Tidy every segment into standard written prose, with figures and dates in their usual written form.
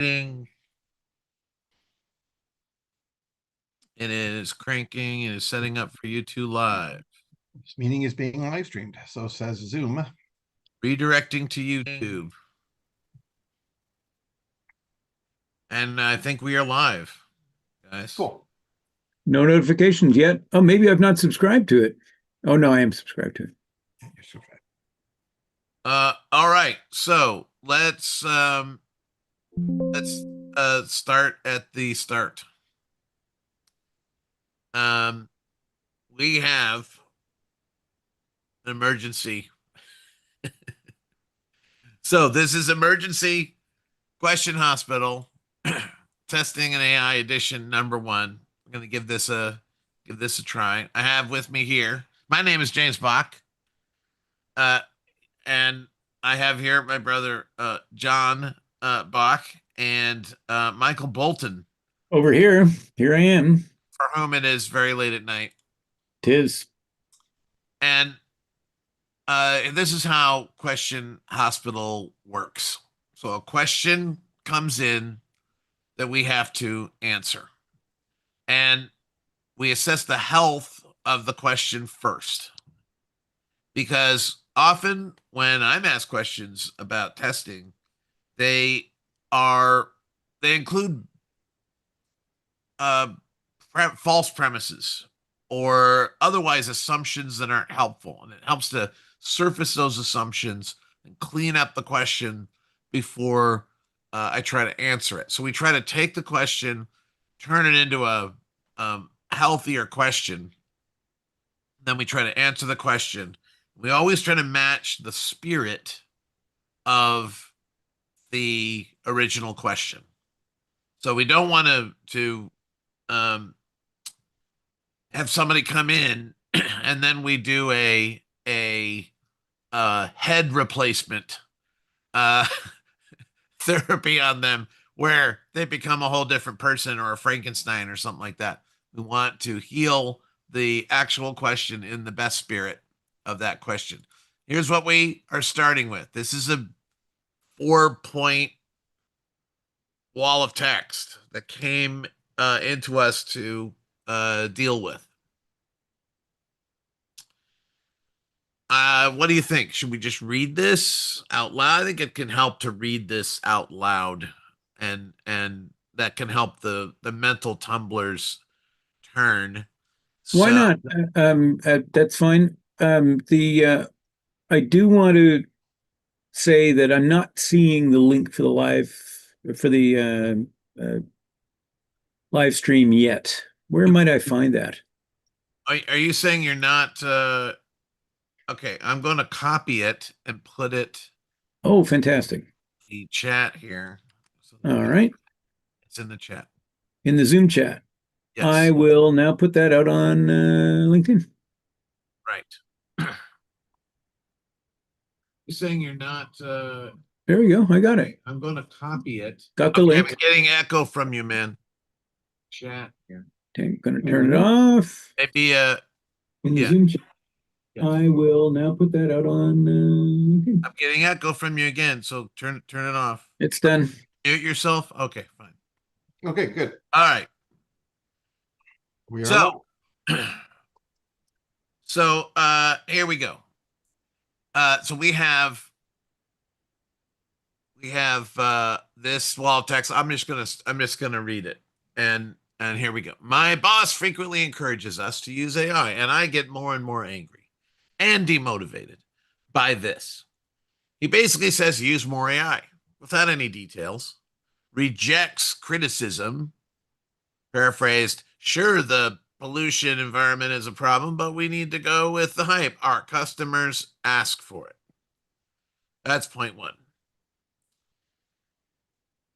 It is cranking. It is setting up for YouTube Live. This meeting is being live streamed, so says Zoom. Redirecting to YouTube. And I think we are live, guys. Cool. No notifications yet. Oh, maybe I've not subscribed to it. Oh, no, I am subscribed to it. All right. So let's start at the start. We have an emergency. So this is emergency question hospital testing and AI edition #1. I'm going to give this a try. I have with me here. My name is James Bach. And I have here my brother John Bach and Michael Bolton. Over here. Here I am. For whom it is very late at night. Tis. And this is how Question Hospital works. So a question comes in that we have to answer. And we assess the health of the question first. Because often when I'm asked questions about testing, they include false premises or otherwise assumptions that aren't helpful. And it helps to surface those assumptions and clean up the question before I try to answer it. So we try to take the question, turn it into a healthier question. Then we try to answer the question. We always try to match the spirit of the original question. So we don't want to have somebody come in and then we do a head replacement therapy on them where they become a whole different person or a Frankenstein or something like that. We want to heal the actual question in the best spirit of that question. Here's what we are starting with. This is a 4-point wall of text that came into us to deal with. What do you think? Should we just read this out loud? I think it can help to read this out loud, and that can help the mental tumblers turn. Why not? That's fine. I do want to say that I'm not seeing the link for the live stream yet. Where might I find that? Are you saying you're not? Okay, I'm going to copy it and put it. Oh, fantastic! The chat here. So all right, it's in the chat. In the Zoom chat. Yes. I will now put that out on LinkedIn. Right. You're saying you're not. There we go. I got it. I'm going to copy it. Got the link. I'm getting echo from you, man. Chat here. Okay, I'm going to turn it off. Maybe in the Zoom chat. Yes. I will now put that out on. I'm getting echo from you again, so turn it off. It's done. Mute yourself. Okay, fine. Okay, good. All right. So here we go. So we have this wall of text. I'm just gonna read it, and here we go. My boss frequently encourages us to use AI, and I get more and more angry and demotivated by this. He basically says use more AI without any details, rejects criticism, paraphrased, sure, the pollution environment is a problem, but we need to go with the hype. Our customers ask for it. That's point one.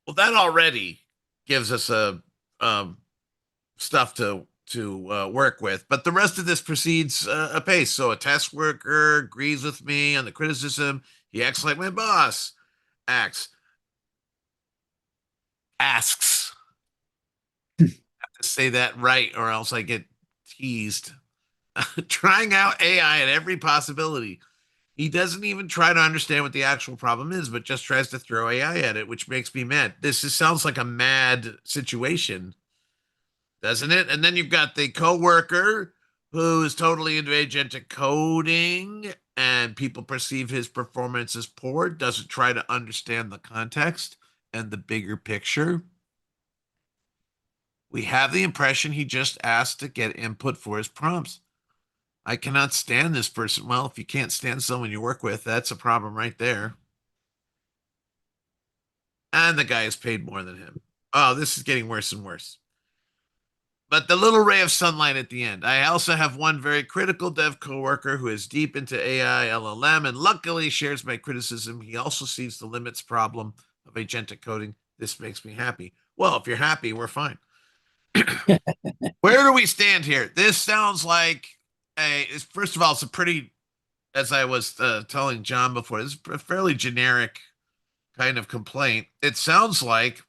Well, that already gives us a stuff to work with, but the rest of this proceeds apace. So a test worker agrees with me on the criticism. He acts like my boss asks. I have to say that right, or else I get teased. Trying out AI at every possibility. He doesn't even try to understand what the actual problem is, but just tries to throw AI at it, which makes me mad. Sounds like a mad situation, doesn't it? And then you've got the coworker who is totally into agentic coding, and people perceive his performance as poor, doesn't try to understand the context and the bigger picture. We have the impression he just asked to get input for his prompts. I cannot stand this person. Well, if you can't stand someone you work with, that's a problem right there. And the guy is paid more than him. Oh, this is getting worse and worse. But the little ray of sunlight at the end. I also have one very critical dev coworker who is deep into AI LLM and luckily shares my criticism. He also sees the limits problem of agentic coding. This makes me happy. Well, if you're happy, we're fine. Where do we stand here? This sounds like first of all, it's a pretty, as I was telling John before, this is a fairly generic kind of complaint. It sounds like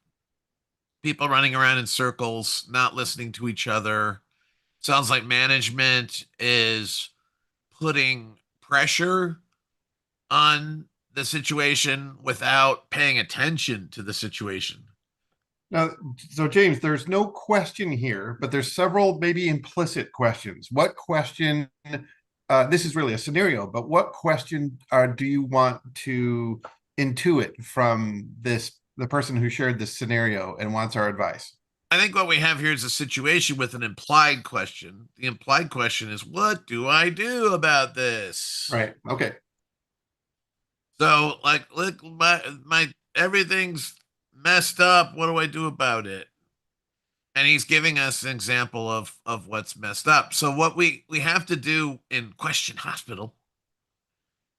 people running around in circles, not listening to each other. Sounds like management is putting pressure on the situation without paying attention to the situation. Now, so James, there's no question here, but there's several maybe implicit questions. What question, this is really a scenario, but what question do you want to intuit from the person who shared this scenario and wants our advice? I think what we have here is a situation with an implied question. The implied question is, what do I do about this? Right. Okay. So, like, look, my everything's messed up. What do I do about it? And he's giving us an example of what's messed up. So, what we have to do in Question Hospital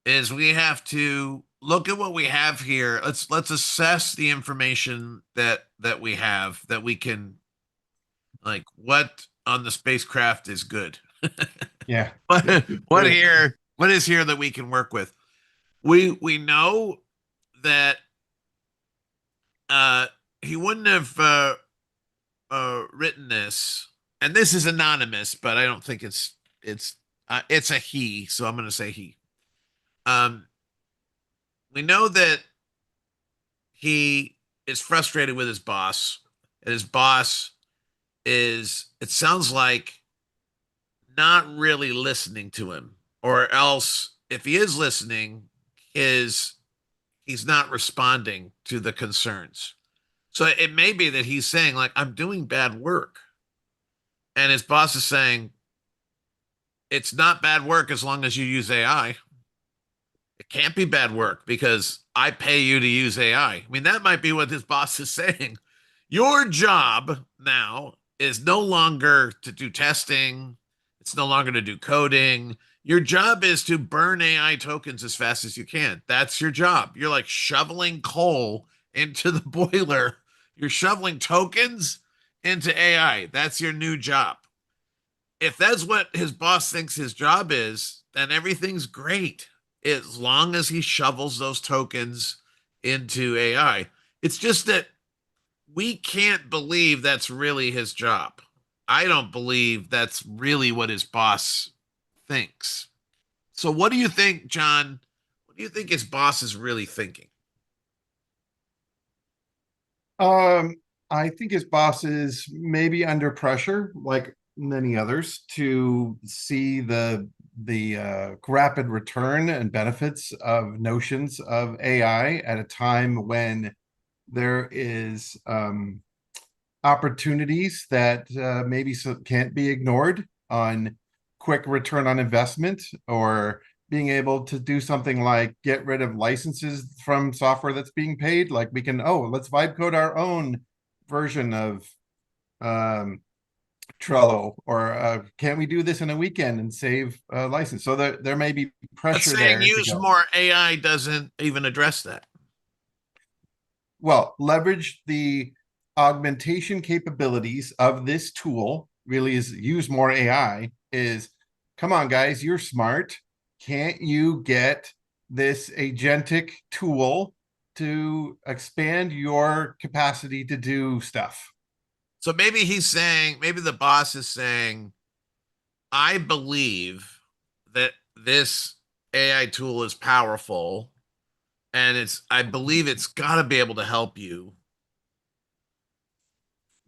is we have to look at what we have here. Let's assess the information that we have, that we can, like, what on the spacecraft is good. Yeah. What here? What is here that we can work with? We know that he wouldn't have written this, and this is anonymous, but I don't think it's a he, so I'm going to say he. Um, we know that he is frustrated with his boss, and his boss is, it sounds like, not really listening to him, or else if he is listening, is he's not responding to the concerns. So it may be that he's saying, like, I'm doing bad work, and his boss is saying, it's not bad work as long as you use AI. It can't be bad work because I pay you to use AI. I mean, that might be what his boss is saying. Your job now is no longer to do testing, it's no longer to do coding. Your job is to burn AI tokens as fast as you can. That's your job. You're like shoveling coal into the boiler. You're shoveling tokens into AI. That's your new job. If that's what his boss thinks his job is, then everything's great as long as he shovels those tokens into AI. It's just that we can't believe that's really his job. I don't believe that's really what his boss thinks. So, what do you think, John? What do you think his boss is really thinking? Um, I think his boss is maybe under pressure, like many others, to see the rapid return and benefits of notions of AI at a time when there is opportunities that maybe can't be ignored on quick return on investment, or being able to do something like get rid of licenses from software that's being paid. Like we can, oh, let's vibe code our own version of um, Trello, or can't we do this in a weekend and save a license? So there may be But pressure saying there to use go. more AI doesn't even address that. Well, leverage the augmentation capabilities of this tool. Really is use more AI. Is, come on guys, you're smart. Can't you get this agentic tool to expand your capacity to do stuff? So maybe he's saying, maybe the boss is saying, I believe that this AI tool is powerful and I believe it's got to be able to help you.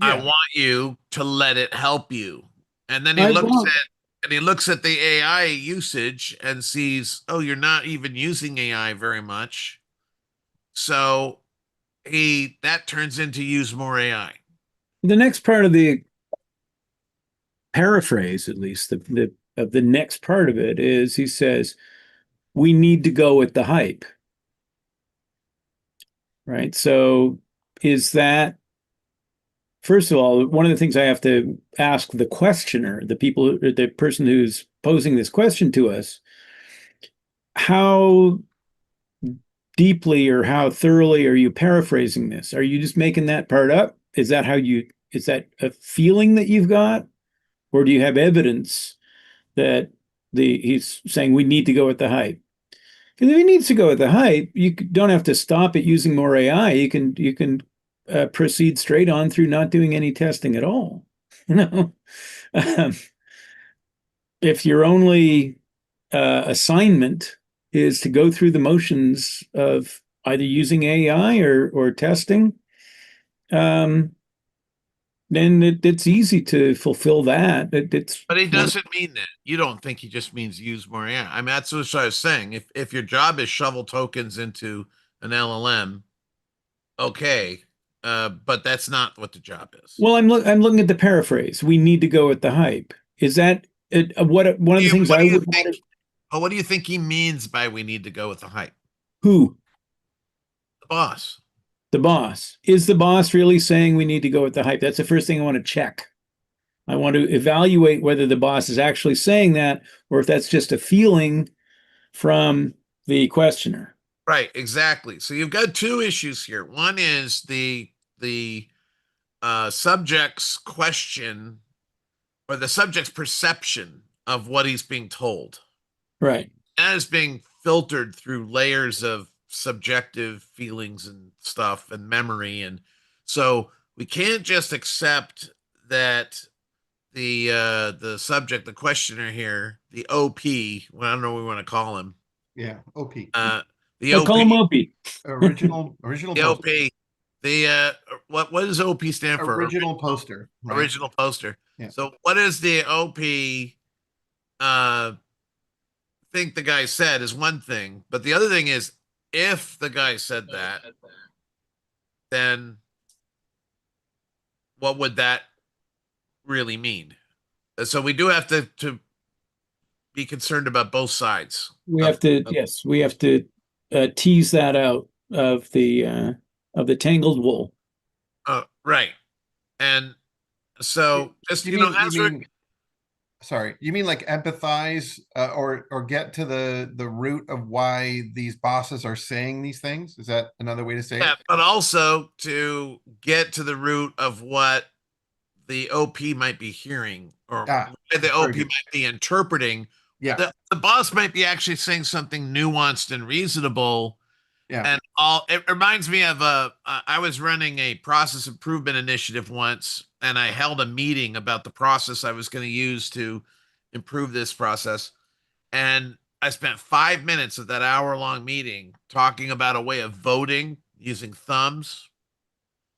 I Yeah. want you to let it help you. And then I well, he looks at the AI usage and sees, oh, you're not even using AI very much. So that turns into use more AI. the next part of the paraphrase, at least the of the next part of it, is he says we need to go with the hype, right? So is that, first of all, one of the things I have to ask the questioner, the person who's posing this question to us, how deeply or how thoroughly are you paraphrasing this? Are you just making that part up? Is that a feeling that you've got? Or do you have evidence that he's saying we need to go with the hype? Because if he needs to go with the hype, you don't have to stop it using more AI. You can proceed straight on through not doing any testing at all. You know, um, if your only assignment is to go through the motions of either using AI or testing, um, then it's easy to fulfill that. It's But he one. doesn't mean that. You don't think he just means use more AI. I mean, that's what I was saying. If your job is shovel tokens into an LLM, okay. But that's not what the job is. Well, I'm looking at the paraphrase. We need to go with the hype. Is that what one of the things What I do you would think? want to? What do you think he means by we need to go with the hype? Who? The boss. The boss. Is the boss really saying we need to go with the hype? That's the first thing I want to check. I want to evaluate whether the boss is actually saying that or if that's just a feeling from the questioner. Right, exactly. So you've got two issues here. One is the subject's question or the subject's perception of what he's being told. Right. That is being filtered through layers of subjective feelings and stuff and memory. And so we can't just accept that the subject, the questioner here, the OP, well, I don't know what we want to call him. Yeah. OP. Uh the I'll call him OP, Opie. Original the poster. OP, the what does OP stand for? Original poster, right? Original poster. Yeah. So what does the OP uh think the guy said is one thing, but the other thing is if the guy said that, then what would that really mean? So we do have to be concerned about both sides We have to, yes, we have to tease that out of the tangled wool. right. And so just You as we're mean sorry, you mean like empathize or get to the root of why these bosses are saying these things? Is that another way to say yeah, it? but also to get to the root of what the OP might be hearing or Ah, the very OP good. might be interpreting. Yeah, The boss might be actually saying something nuanced and reasonable. yeah. And it reminds me of I was running a process improvement initiative once, and I held a meeting about the process I was going to use to improve this process. And I spent 5 minutes of that hour-long meeting talking about a way of voting using thumbs.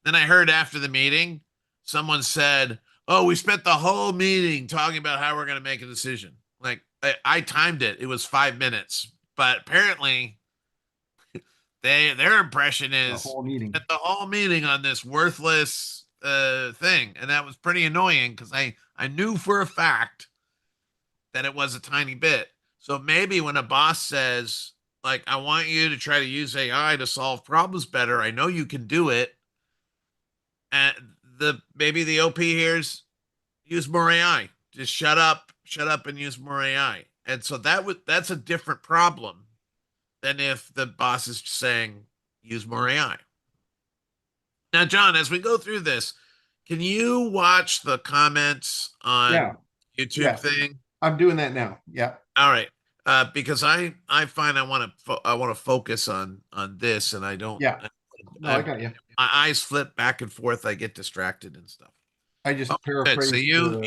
Then I heard after the meeting, someone said, "Oh, we spent the whole meeting talking about how we're going to make a decision." Like I timed it; it was 5 minutes, but apparently their impression The is whole meeting. spent the whole meeting on this worthless thing, and that was pretty annoying because I knew for a fact that it was a tiny bit. So maybe when a boss says, like, I want you to try to use AI to solve problems better, I know you can do it. And maybe the OP here's use more AI. Just shut up and use more AI. And so that's a different problem than if the boss is saying use more AI. Now, John, as we go through this, can you watch the comments Yeah, on YouTube yeah. thing? I'm doing that now. Yeah, All right. Because I find I want to focus on this, and I don't. yeah. No, I got you. My eyes flip back and forth. I get distracted and stuff. I just Oh, good. So paraphrased you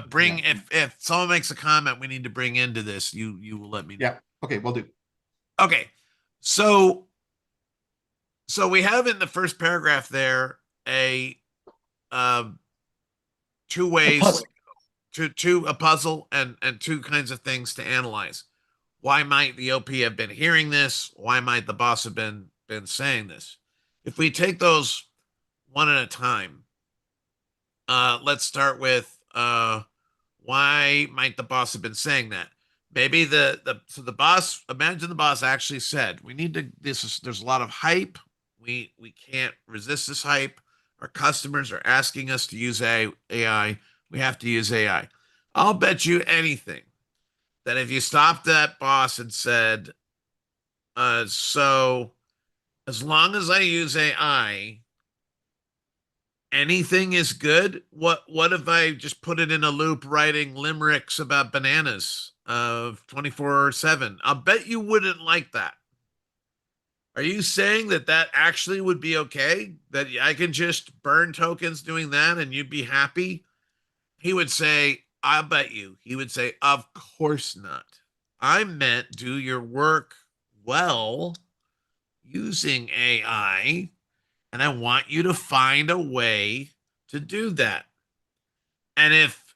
bring, yeah. if someone makes a comment we need to bring into this, you will let me know. Yeah. Okay, we'll do. Okay. So we have in the first paragraph there a um two A ways puzzle. to a puzzle and two kinds of things to analyze. Why might the OP have been hearing this? Why might the boss have been saying this? If we take those one at a time, let's start with why might the boss have been saying that? Maybe the boss, imagine the boss actually said, we need to, there's a lot of hype. We can't resist this hype. Our customers are asking us to use AI. We have to use AI. I'll bet you anything that if you stopped that boss and said, so as long as I use AI, anything is good. What if I just put it in a loop writing limericks about bananas of 24/7? I'll bet you wouldn't like that. Are you saying that that actually would be okay? That I can just burn tokens doing that and you'd be happy? He would say, I'll bet you. He would say, of course not. I meant do your work well using AI, and I want you to find a way to do that. And if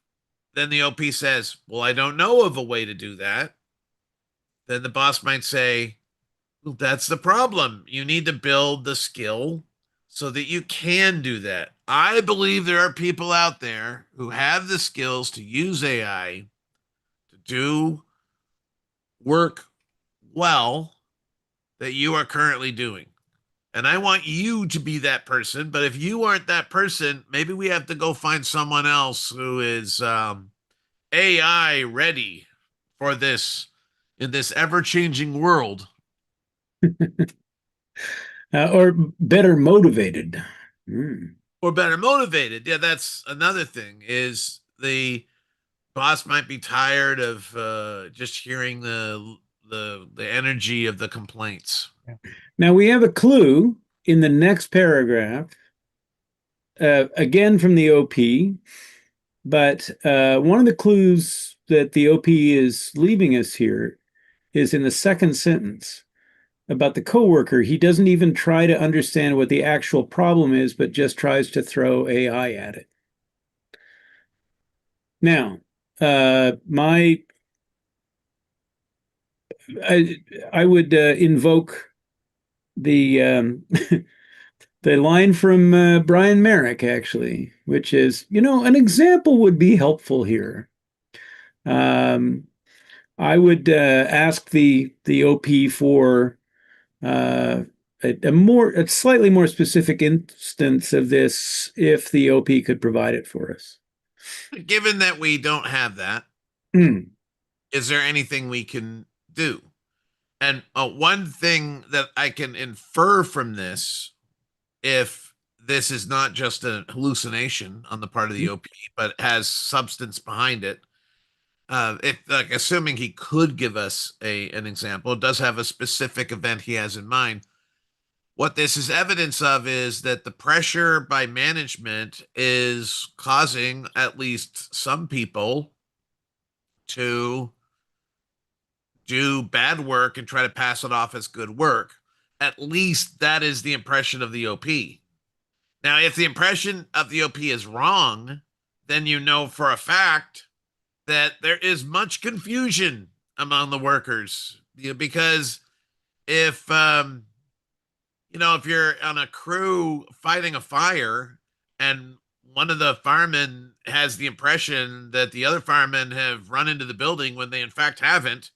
then the OP says, well, I don't know of a way to do that, then the boss might say, well, that's the problem. You need to build the skill so that you can do that. I believe there are people out there who have the skills to use AI to do work well that you are currently doing. And I want you to be that person. But if you aren't that person, maybe we have to go find someone else who is AI ready for this in this ever changing world. Or better motivated. Mm. Or better motivated. Yeah, that's another thing is the boss might be tired of just hearing the energy of the complaints. Now we have a clue in the next paragraph, again from the OP, but one of the clues that the OP is leaving us here is in the second sentence about the coworker. He doesn't even try to understand what the actual problem is, but just tries to throw AI at it. Now, I would invoke the the line from Brian Merrick, actually, which is, an example would be helpful here. I would ask the OP for a slightly more specific instance of this if the OP could provide it for us. Given that we don't have that, Mm. is there anything we can do? And one thing that I can infer from this, if this is not just a hallucination on the part of the OP, but has substance behind it, if like assuming he could give us an example, it does have a specific event he has in mind. What this is evidence of is that the pressure by management is causing at least some people to do bad work and try to pass it off as good work. At least that is the impression of the OP. Now, if the impression of the OP is wrong, then you know for a fact that there is much confusion among the workers, because if if you're on a crew fighting a fire and one of the firemen has the impression that the other firemen have run into the building when they in fact haven't,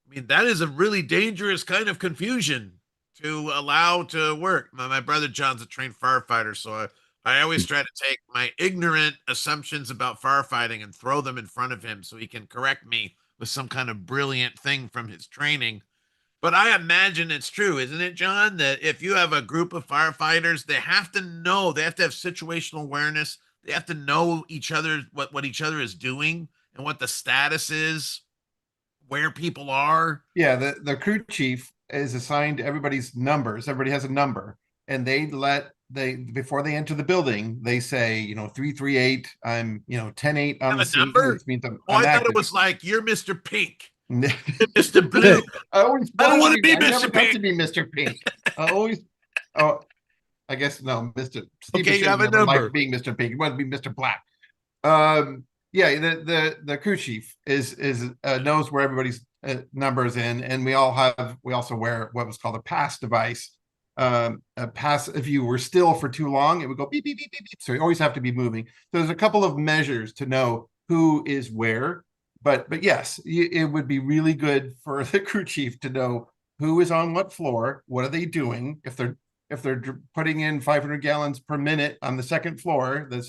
I mean, that is a really dangerous kind of confusion to allow to work. My brother John's a trained firefighter, so I always try to take my ignorant assumptions about firefighting and throw them in front of him so he can correct me with some kind of brilliant thing from his training. But I imagine it's true, isn't it, John? That if you have a group of firefighters, they have to know, they have to have situational awareness. They have to know each other, what each other is doing and what the status is, where people are. Yeah, the crew chief is assigned everybody's numbers. Everybody has a number, and they let they before they enter the building, they say, 338. I'm 10-8 on Have the a scene, number? which means I'm, Oh, I'm I thought it active. was like you're Mr. Pink, I Mr. Blue. always I don't wanted want to to be. be I never Mr. got to Pink. be Mr. Pink. I always. Oh, I guess no. Mr. Steve Okay, you have Buscemi a never liked number. being Mr. Pink. He wanted to be Mr. Black. Yeah, the crew chief is knows where everybody's numbers in, and we also wear what was called a pass device. A pass, if you were still for too long, it would go beep beep beep beep beep. So you always have to be moving. So there's a couple of measures to know who is where, but yes, it would be really good for the crew chief to know who is on what floor, what are they doing. If they're putting in 500 gallons per minute on the second floor is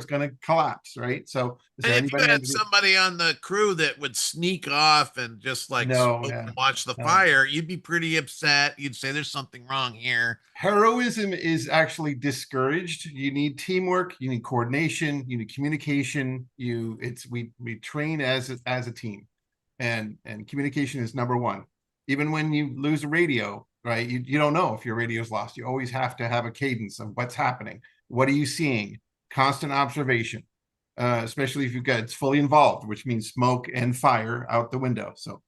going to collapse, right? So is And there if you anybody had under? somebody on the crew that would sneak off and just like No, smoke yeah, and watch the no. fire, you'd be pretty upset. You'd say there's something wrong here. Heroism is actually discouraged. You need teamwork, you need coordination, you need communication. We train as a team, and communication is number one. Even when you lose a radio, right? You don't know if your radio's lost. You always have to have a cadence of what's happening. What are you seeing? Constant observation, especially if it's fully involved, which means smoke and fire out the window. So,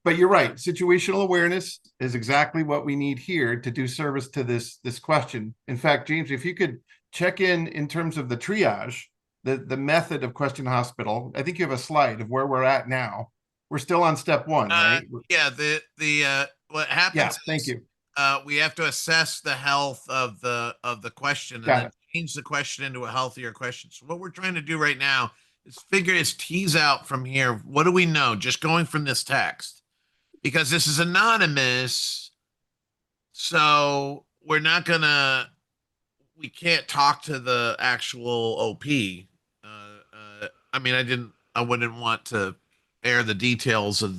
but you're right. Situational awareness is exactly what we need here to do service to this question. In fact, James, if you could check in terms of the triage, the method of question hospital, I think you have a slide of where we're at now. We're still on step one, right? Yeah, the what Yeah, happens thank is you. we have to assess the health of the question and Got then it. change the question into a healthier question. So what we're trying to do right now is tease out from here. What do we know just going from this text? Because this is anonymous, so we can't talk to the actual OP. I mean, I wouldn't want to air the details of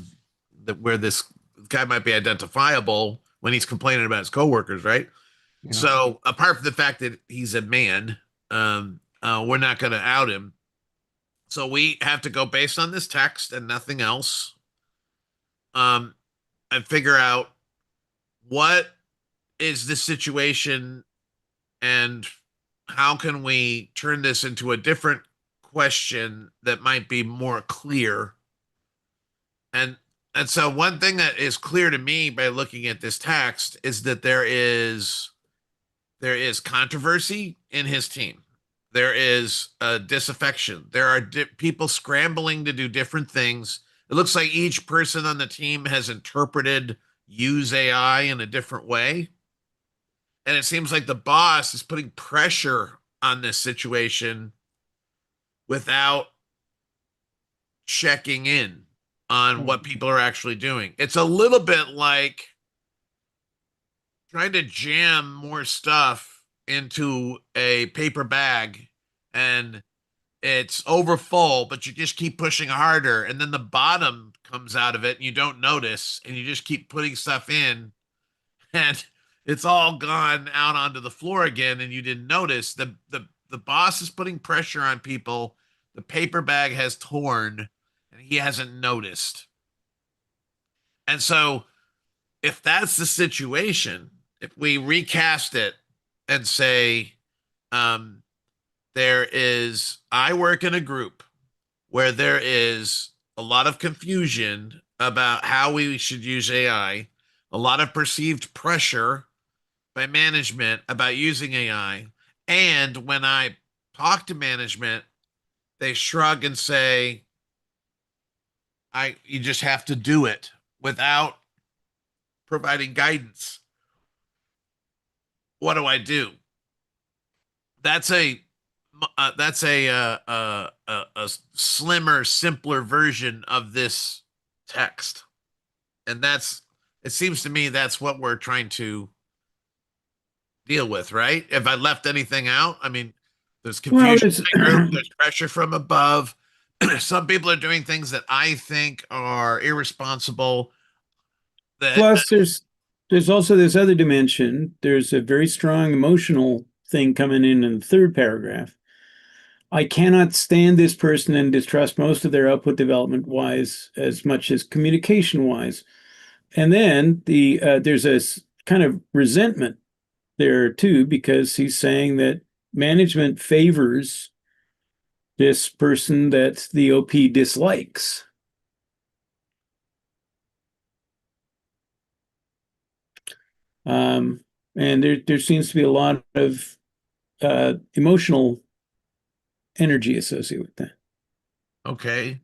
where this guy might be identifiable when he's complaining about his coworkers, right? Yeah. So apart from the fact that he's a man, we're not going to out him. So we have to go based on this text and nothing else, um, and figure out what is the situation and how can we turn this into a different question that might be more clear. And so one thing that is clear to me by looking at this text is that there is controversy in his team. There is a disaffection. There are people scrambling to do different things. It looks like each person on the team has interpreted use AI in a different way. And it seems like the boss is putting pressure on this situation without checking in on what people are actually doing. It's a little bit like trying to jam more stuff into a paper bag and it's over full, but you just keep pushing harder. And then the bottom comes out of it and you don't notice and you just keep putting stuff in and it's all gone out onto the floor again and you didn't notice. The boss is putting pressure on people. The paper bag has torn and he hasn't noticed. And so if that's the situation, if we recast it and say, um, I work in a group where there is a lot of confusion about how we should use AI, a lot of perceived pressure by management about using AI. And when I talk to management, they shrug and say, you just have to do it without providing guidance. What do I do? That's a a slimmer, simpler version of this text, and it seems to me that's what we're trying to deal with, right? If I left anything out, I mean, there's Well, confusion in the group, there's pressure from above. Some people are doing things that I think are irresponsible. plus there's also this other dimension. There's a very strong emotional thing coming in the third paragraph. I cannot stand this person and distrust most of their output development wise as much as communication wise. And then there's a kind of resentment there too, because he's saying that management favors this person that the OP dislikes. And there seems to be a lot of emotional energy associated with that. Okay.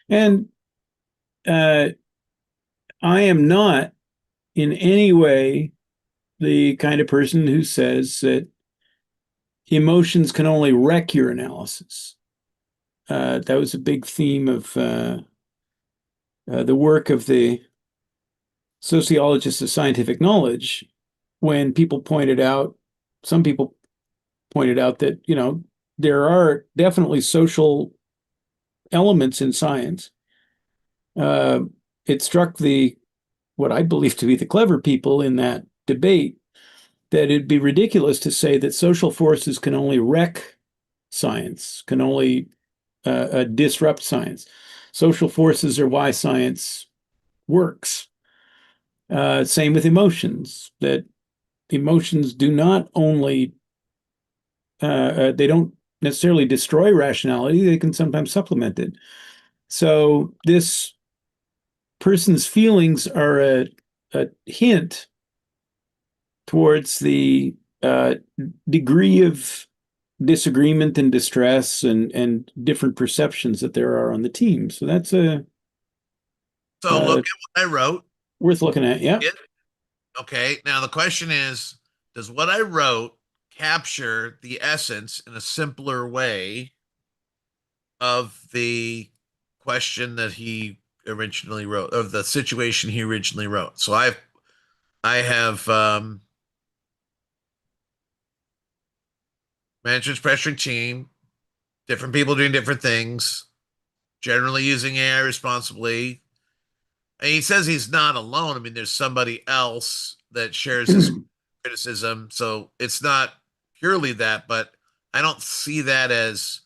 And I am not in any way the kind of person who says that emotions can only wreck your analysis. That was a big theme of the work of the sociologists of scientific knowledge when some people pointed out that, there are definitely social elements in science. It struck what I believe to be the clever people in that debate that it'd be ridiculous to say that social forces can only wreck science, can only disrupt science. Social forces are why science works. Same with emotions, that emotions do not only, they don't necessarily destroy rationality, they can sometimes supplement it. So this person's feelings are a hint towards the degree of disagreement and distress and different perceptions that there are on the team. So that's So look at what I wrote. worth looking at. Yeah. Okay. Now the question is, does what I wrote capture the essence in a simpler way of the question that he originally wrote, of the situation he originally wrote? So I have management's pressuring team, different people doing different things, generally using AI responsibly. And he says he's not alone. I mean, there's somebody else that shares his criticism. So it's not purely that, but I don't see that as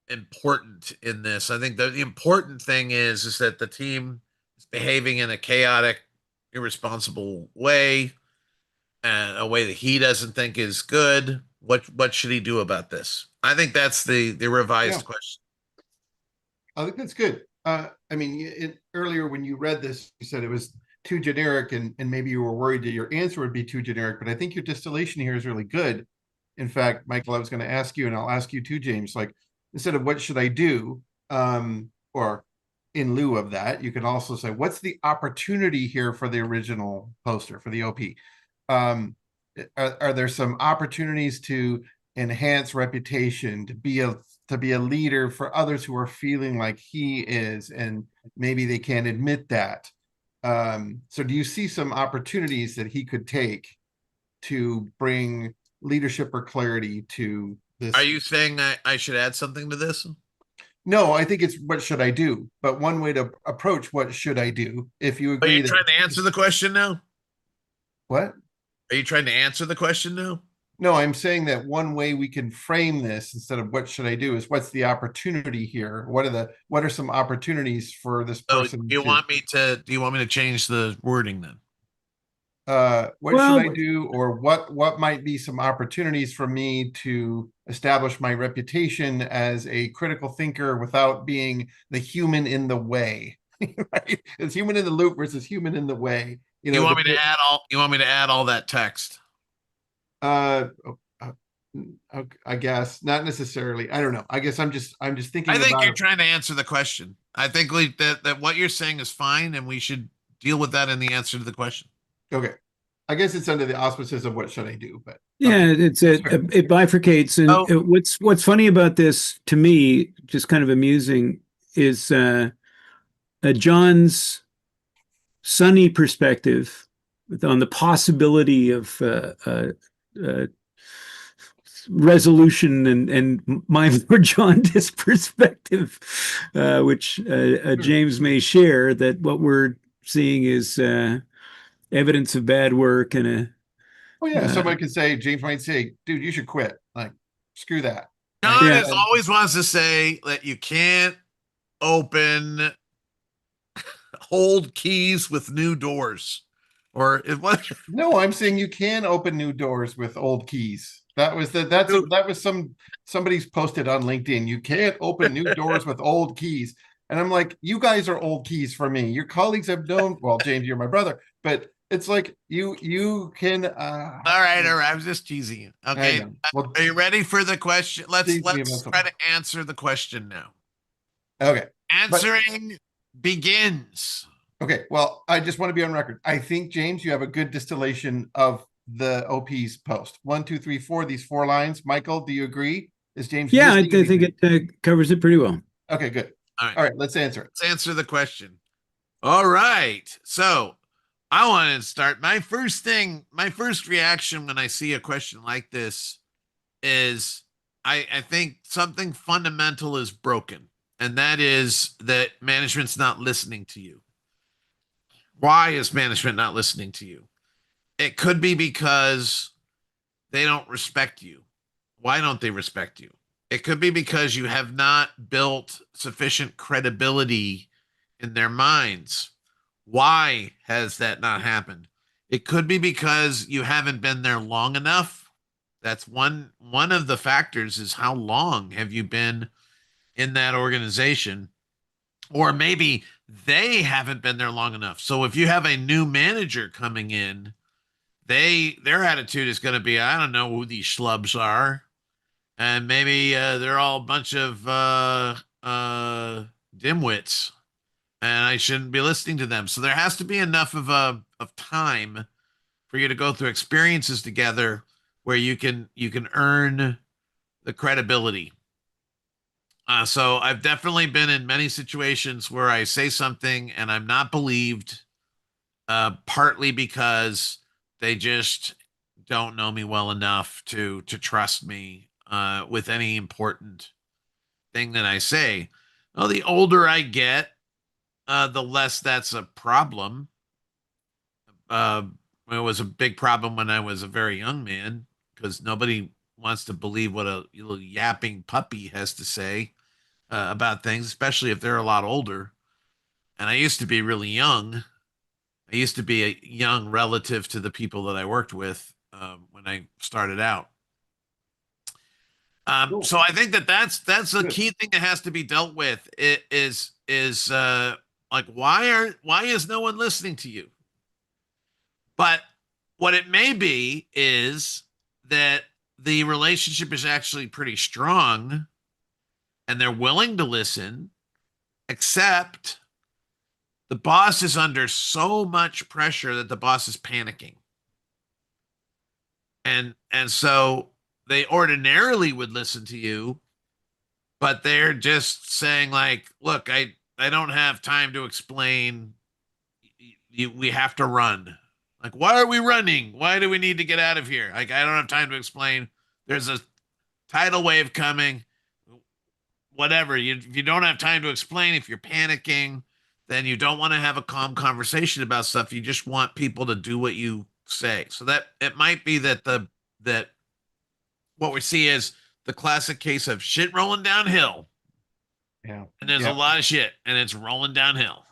important in this. I think the important thing is that the team is behaving in a chaotic, irresponsible way, and a way that he doesn't think is good. What should he do about this? I think that's the revised Yeah. question. I think that's good. I mean, earlier when you read this, you said it was too generic, and maybe you were worried that your answer would be too generic. But I think your distillation here is really good. In fact, Michael, I was going to ask you, and I'll ask you too, James. Like, instead of what should I do, or in lieu of that, you can also say, what's the opportunity here for the original poster, for the OP? Are there some opportunities to enhance reputation, to be a leader for others who are feeling like he is, and maybe they can't admit that? So do you see some opportunities that he could take to bring leadership or clarity to this? Are you saying I should add something to this? No, I think it's what should I do? But one way to approach what should I do, if you Are agree you that trying to answer the question now? what? Are you trying to answer the question now? No, I'm saying that one way we can frame this instead of what should I do is what's the opportunity here? What are some opportunities for this So person do you to want me to change the wording then? what should Well, I do, or what might be some opportunities for me to establish my reputation as a critical thinker without being the human in the way? Right? It's human in the loop versus human in the way. You want me to add all that text? Uh, I guess not necessarily. I don't know. I guess I'm just thinking I think about you're it. trying to answer the question. I think that what you're saying is fine, and we should deal with that in the answer to the question. Okay. I guess it's under the auspices of what should I do, but yeah, okay. it bifurcates. And Oh, what's funny about this to me, just kind of amusing, is John's sunny perspective on the possibility of uh, resolution, and my more jaundiced perspective, which James may share, that what we're seeing is evidence of bad work and Oh yeah, uh, somebody could say, James might say, dude, you should quit. Like, screw that. Right. John yeah, is always wants to say that you can't open hold keys with new doors. Or it was No, I'm saying you can open new doors with old keys. That was somebody's posted on LinkedIn. You can't open new doors with old keys. And I'm like, you guys are old keys for me. Your colleagues have known, well, James, you're my brother, but it's like you can all right, all right. I was just teasing you. I Okay. know. Well, Are you ready for the question? tease me about Let's try something. to answer the question now. Okay. But Answering begins. okay, well, I just want to be on record. I think, James, you have a good distillation of the OP's post. 1, 2, 3, 4, these 4 lines. Michael, do you agree? Is James Yeah, I missing think anything? it covers it pretty well. Okay, good. All right. All right, let's answer it. Let's answer the question. All right. So I want to start. My first reaction when I see a question like this is I think something fundamental is broken, and that is that management's not listening to you. Why is management not listening to you? It could be because they don't respect you. Why don't they respect you? It could be because you have not built sufficient credibility in their minds. Why has that not happened? It could be because you haven't been there long enough. That's one of the factors is how long have you been in that organization? Or maybe they haven't been there long enough. So if you have a new manager coming in, their attitude is going to be, I don't know who these schlubs are, and maybe they're all a bunch of dimwits, and I shouldn't be listening to them. So there has to be enough of time for you to go through experiences together where you can earn the credibility. So I've definitely been in many situations where I say something and I'm not believed, partly because they just don't know me well enough to trust me with any important thing that I say. Well, the older I get, the less that's a problem. Uh, it was a big problem when I was a very young man because nobody wants to believe what a little yapping puppy has to say about things, especially if they're a lot older. And I used to be really young. I used to be a young relative to the people that I worked with when I started out. Cool. So I think that's a Good. key thing that has to be dealt with. It is like why is no one listening to you? But what it may be is that the relationship is actually pretty strong, and they're willing to listen, except the boss is under so much pressure that the boss is panicking. And so they ordinarily would listen to you, but they're just saying like, look, I don't have time to explain. We have to run. Like, why are we running? Why do we need to get out of here? Like, I don't have time to explain. There's a tidal wave coming. Whatever. If you don't have time to explain, if you're panicking, then you don't want to have a calm conversation about stuff. You just want people to do what you say. So that it might be that what we see is the classic case of shit rolling downhill, Yeah. and there's a Yeah. lot of shit, and it's rolling downhill,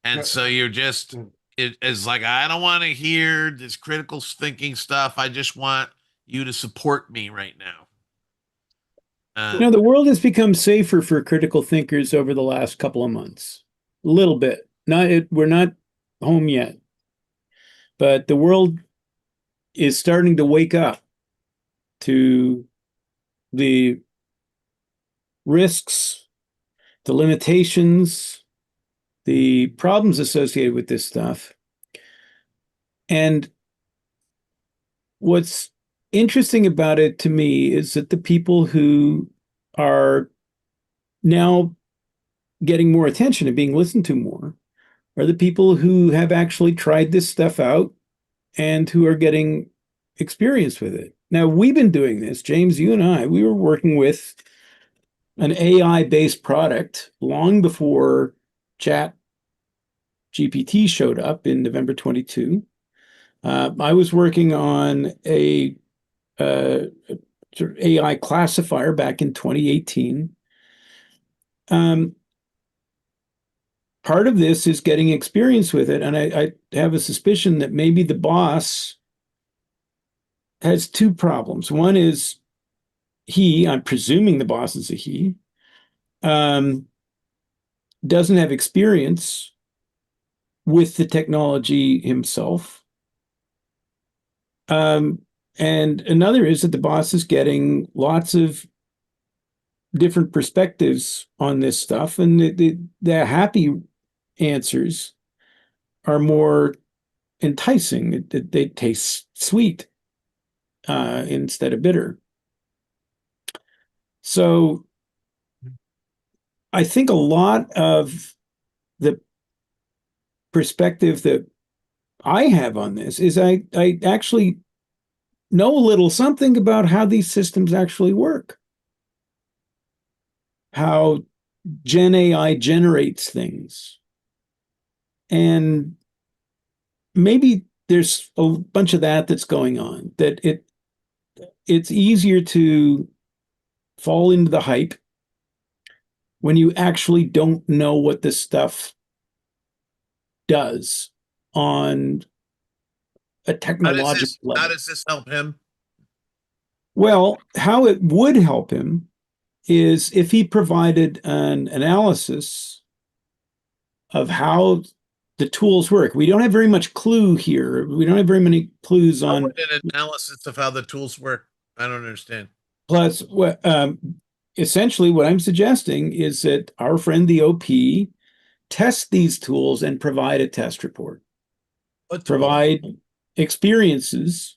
and Yeah. so you're just it is like I don't want to hear this critical thinking stuff. I just want you to support me right now. The world has become safer for critical thinkers over the last couple of months. A little bit. We're not home yet, but the world is starting to wake up to the risks, the limitations, the problems associated with this stuff. And what's interesting about it to me is that the people who are now getting more attention and being listened to more are the people who have actually tried this stuff out and who are getting experience with it. Now, we've been doing this, James, you and I, we were working with an AI-based product long before Chat GPT showed up in November 22. I was working on a sort of AI classifier back in 2018. part of this is getting experience with it. And I have a suspicion that maybe the boss has two problems. One is I'm presuming the boss is a he, doesn't have experience with the technology himself. And another is that the boss is getting lots of different perspectives on this stuff, and the happy answers are more enticing. They taste sweet instead of bitter. So I think a lot of the perspective that I have on this is I actually know a little something about how these systems actually work, how Gen AI generates things. And maybe there's a bunch of that's going on, that it's easier to fall into the hype when you actually don't know what this stuff does on a technological level. How does this help him? Well, how it would help him is if he provided an analysis of how the tools work. We don't have very much clue here. We don't have very many clues on an analysis of how the tools work. I don't understand. Plus, essentially what I'm suggesting is that our friend the OP test these tools and provide a test report. Provide experiences,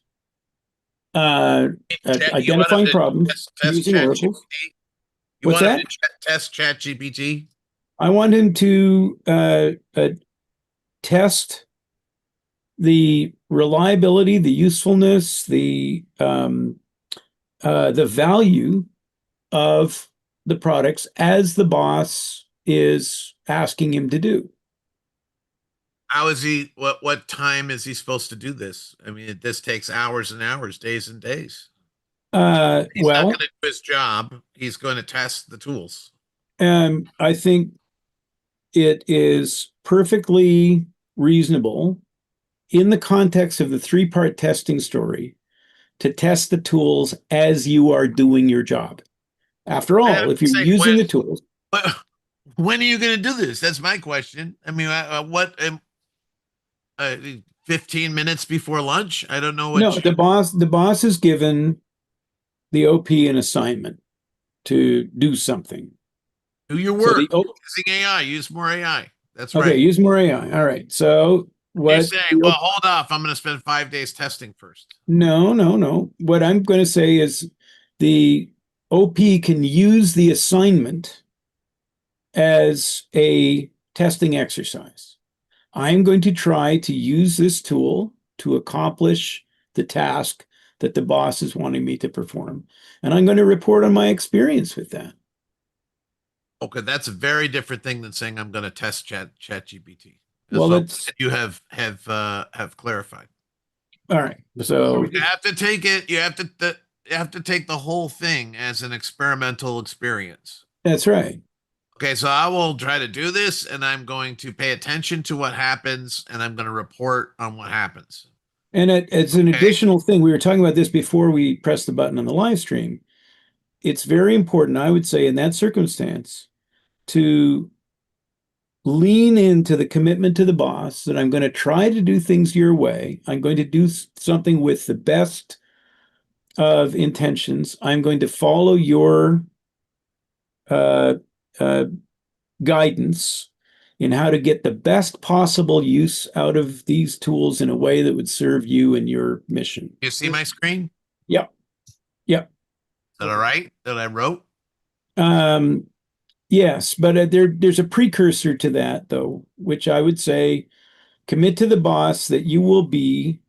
identifying problems using oracles. What's that? Test ChatGPT? I want him to test the reliability, the usefulness, the value of the products as the boss is asking him to do. How is he? What time is he supposed to do this? I mean, this takes hours and hours, days and days. He's not going to do his job. He's going to test the tools. I think it is perfectly reasonable in the context of the three-part testing story to test the tools as you are doing your job. After all, if you're using the tools. When are you going to do this? That's my question. I mean, 15 minutes before lunch? I don't know what. No, the boss has given the OP an assignment to do something. Do your work. Using AI. Use more AI. That's right. Okay, use more AI. All right. So what you're saying, well, hold off. I'm going to spend 5 days testing first. No. What I'm going to say is the OP can use the assignment as a testing exercise. I'm going to try to use this tool to accomplish the task that the boss is wanting me to perform. And I'm going to report on my experience with that. Okay, that's a very different thing than saying I'm going to test ChatGPT. Well, that's you have clarified. All right. So you have to take it. You have to take the whole thing as an experimental experience. That's right. Okay, so I will try to do this, and I'm going to pay attention to what happens, and I'm going to report on what happens. And it's an additional thing. We were talking about this before we pressed the button on the live stream. It's very important, I would say, in that circumstance, to lean into the commitment to the boss that I'm going to try to do things your way. I'm going to do something with the best of intentions. I'm going to follow your guidance in how to get the best possible use out of these tools in a way that would serve you and your mission. You see my screen? Yep. Is that all right that I wrote? Yes, but there's a precursor to that, though, which I would say commit to the boss that you will be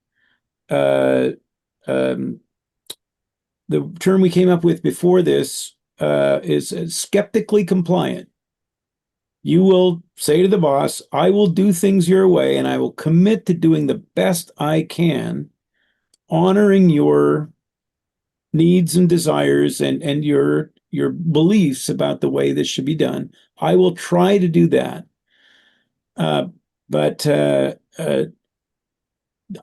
the term we came up with before this is skeptically compliant. You will say to the boss, I will do things your way, and I will commit to doing the best I can, honoring your needs and desires and your beliefs about the way this should be done. I will try to do that. But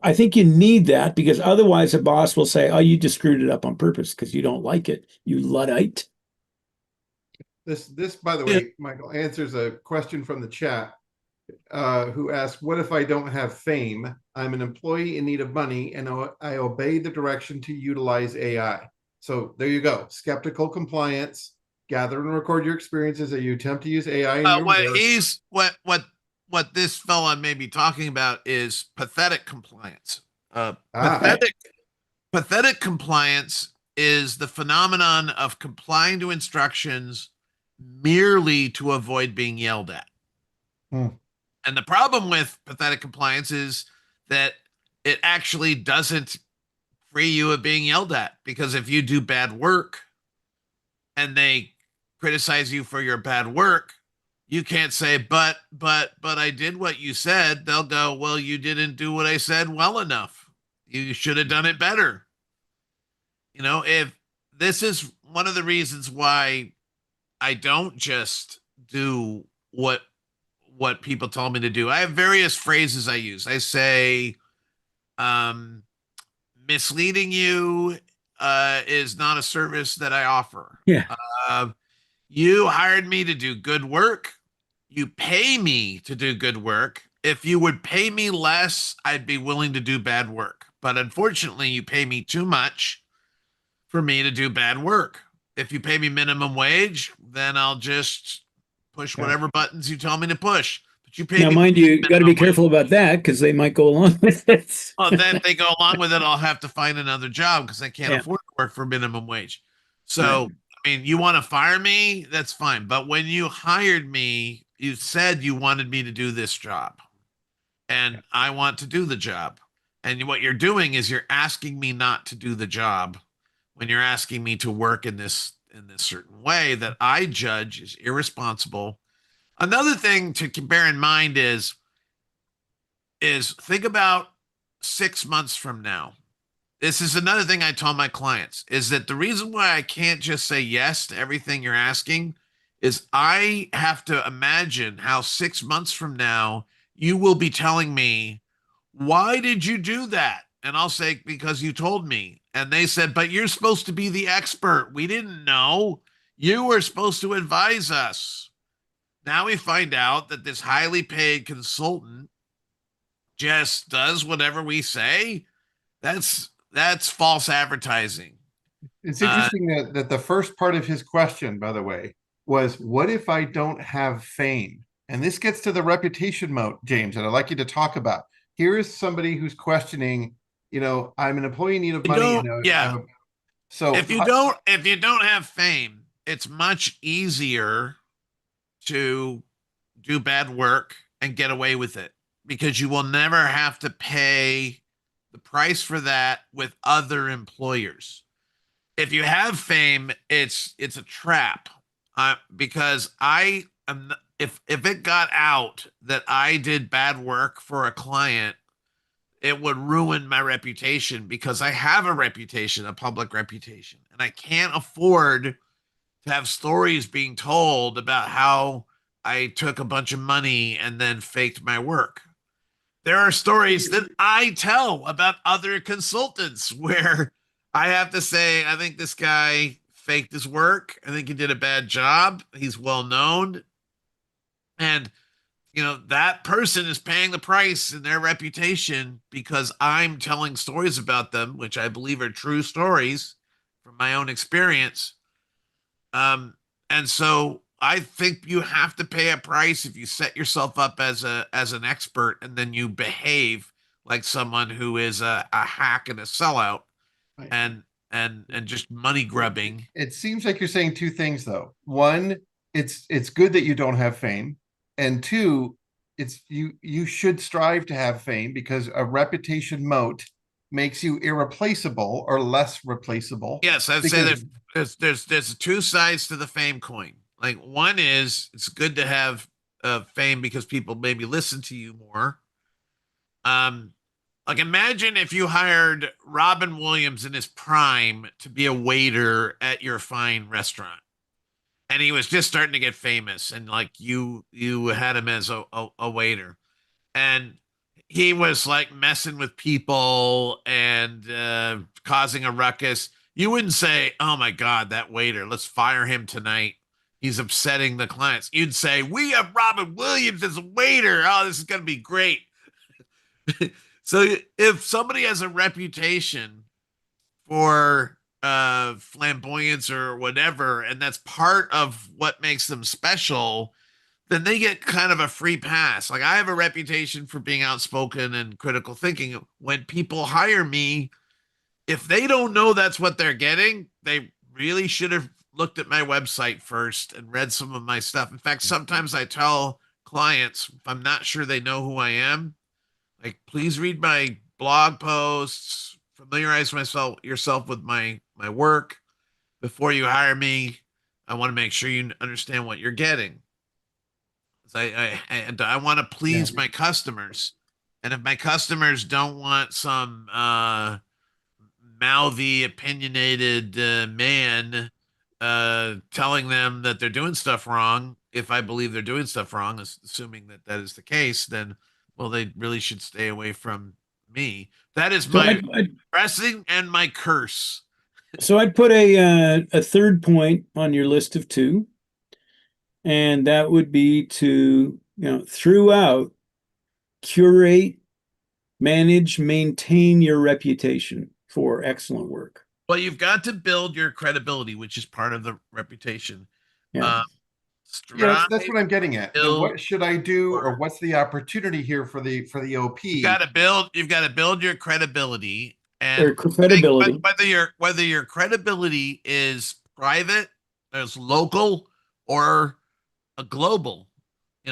I think you need that because otherwise a boss will say, "Oh, you just screwed it up on purpose because you don't like it, you Luddite." This, by the way, Michael, answers a question from the chat, who asked, what if I don't have fame? I'm an employee in need of money and I obey the direction to utilize AI. So there you go. Skeptical compliance. Gather and record your experiences as you attempt to use AI in your work. What this fella may be talking about is pathetic compliance. Ah. Pathetic compliance is the phenomenon of complying to instructions merely to avoid being yelled at. And the problem with pathetic compliance is that it actually doesn't free you of being yelled at, because if you do bad work and they criticize you for your bad work, you can't say, but I did what you said. They'll go, well, you didn't do what I said well enough. You should have done it better. You know, if this is one of the reasons why I don't just do what people told me to do. I have various phrases I use. I say, misleading you is not a service that I offer. Yeah. You hired me to do good work. You pay me to do good work. If you would pay me less, I'd be willing to do bad work. But unfortunately, you pay me too much for me to do bad work. If you pay me minimum wage, then I'll just push whatever buttons you tell me to push. But you pay Now, me. mind you, got to be careful about that because they might go along with it. Oh, then they go along with it, I'll have to find another job because I can't afford to work for minimum wage. So, I mean, you want to fire me? That's fine. But when you hired me, you said you wanted me to do this job, and I want to do the job. And what you're doing is you're asking me not to do the job when you're asking me to work in this certain way that I judge is irresponsible. Another thing to bear in mind is think about 6 months from now. This is another thing I tell my clients, is that the reason why I can't just say yes to everything you're asking is I have to imagine how 6 months from now you will be telling me, why did you do that? And I'll say, because you told me. And they said, but you're supposed to be the expert. We didn't know. You were supposed to advise us. Now we find out that this highly paid consultant just does whatever we say. That's false advertising. It's interesting that the first part of his question, by the way, was, what if I don't have fame? And this gets to the reputation moat, James, that I'd like you to talk about. Here is somebody who's questioning, I'm an employee in need of money. So if you don't have fame, it's much easier to do bad work and get away with it, because you will never have to pay the price for that with other employers. If you have fame, it's a trap, because if it got out that I did bad work for a client, it would ruin my reputation, because I have a reputation, a public reputation, and I can't afford to have stories being told about how I took a bunch of money and then faked my work. There are stories that I tell about other consultants where I have to say, I think this guy faked his work. I think he did a bad job. He's well known. And, that person is paying the price in their reputation because I'm telling stories about them, which I believe are true stories from my own experience. And so I think you have to pay a price if you set yourself up as an expert and then you behave like someone who is a hack and a sellout and just money grubbing. It seems like you're saying two things, though. One, it's good that you don't have fame, and two, it's you should strive to have fame, because a reputation moat makes you irreplaceable or less replaceable. Yes, I'd say that there's two sides to the fame coin. Like, one is it's good to have fame because people maybe listen to you more. Like, imagine if you hired Robin Williams in his prime to be a waiter at your fine restaurant, and he was just starting to get famous, and like you had him as a waiter, and he was like messing with people and causing a ruckus. You wouldn't say, "Oh my God, that waiter, let's fire him tonight. He's upsetting the clients." You'd say, "We have Robin Williams as a waiter. Oh, this is going to be great." So if somebody has a reputation for flamboyance or whatever, and that's part of what makes them special, then they get kind of a free pass. Like I have a reputation for being outspoken and critical thinking. When people hire me, if they don't know that's what they're getting, they really should have looked at my website first and read some of my stuff. In fact, sometimes I tell clients, if I'm not sure they know who I am, like please read my blog posts, familiarize yourself with my work before you hire me. I want to make sure you understand what you're getting. I want to Yeah. please my customers, and if my customers don't want some mouthy, opinionated man telling them that they're doing stuff wrong, if I believe they're doing stuff wrong, assuming that that is the case, then well, they really should stay away from me. That is So my blessing and my curse. I'd put a third point on your list of two, and that would be to, throughout curate, manage, maintain your reputation for excellent work. Well, you've got to build your credibility, which is part of the reputation. Yeah. Um, Yeah, strive, that's what I'm getting at. build, What should I do, or or what's the opportunity here for the you've OP? got to build. You've got to build your credibility, and Or credibility. whether your credibility is private, as local, or a global,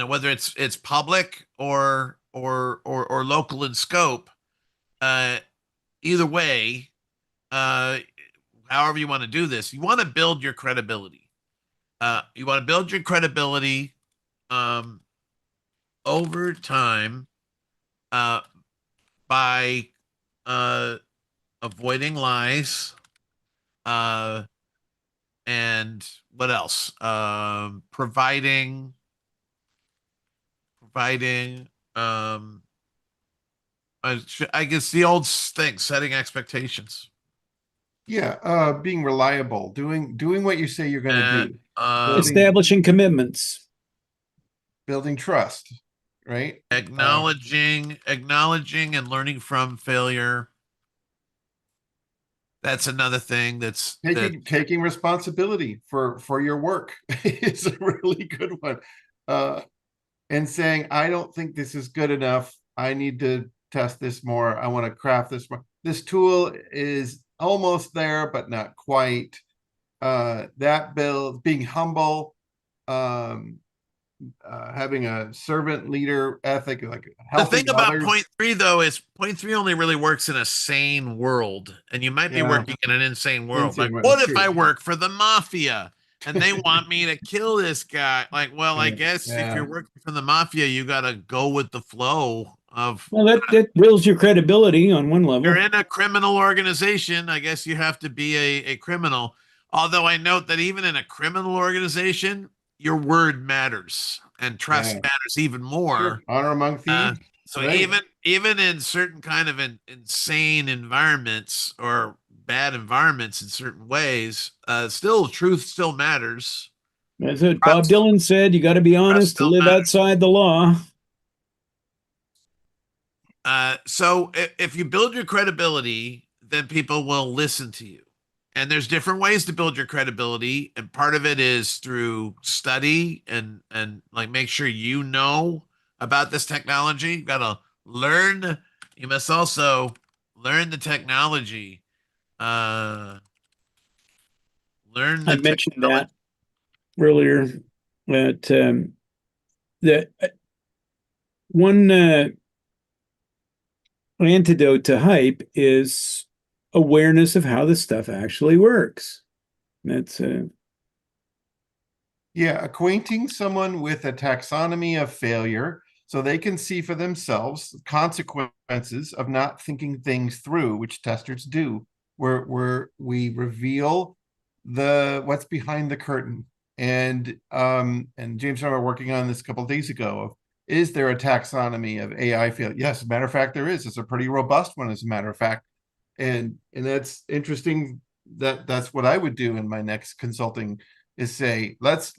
whether it's public or local in scope. Uh, Either way, uh, however you want to do this, you want to build your credibility. You want to build your credibility um, over time uh, by avoiding lies uh, and what else? Providing. I guess the old thing, setting expectations. Yeah, being reliable, doing what you say you're going to And do, building Establishing commitments. building trust, right? acknowledging and learning from failure. That's another thing that Taking responsibility for your work is a really good one. And saying, I don't think this is good enough. I need to test this more. I want to craft this more. This tool is almost there, but not quite. That build, being humble, having a servant leader ethic, like the helping thing about others. point three though is point three only really works in a sane world, and you might be Yeah, working in an insane world. insane Like, world, what if true. I work for the mafia and they want me to kill this guy? Like, well, I Yeah, guess if yeah, you're working for the mafia, you got to go with the flow of. Well, that builds your credibility on one You're level. in a criminal organization. I guess you have to be a criminal. Although I note that even in a criminal organization, your word matters and trust yeah. matters even Sure. more. Honor among Uh, thieves. so Right. even in certain kind of insane environments or bad environments in certain ways, still truth still matters. That's what Bob Trust, Dylan said. You got to be trust honest to still live matters. outside the law. So if you build your credibility, then people will listen to you. And there's different ways to build your credibility, and part of it is through study and like make sure you know about this technology. You got to learn. You must also learn the technology. Uh, learn I the mentioned technology. that earlier. That the one antidote to hype is awareness of how the stuff actually works. That's Yeah, acquainting someone with a taxonomy of failure so they can see for themselves consequences of not thinking things through, which testers do, where we reveal what's behind the curtain. And James and I were working on this a couple of days ago. Is there a taxonomy of AI failure? Yes, as a matter of fact, there is. It's a pretty robust one, as a matter of fact. And that's interesting. That's what I would do in my next consulting, is say, let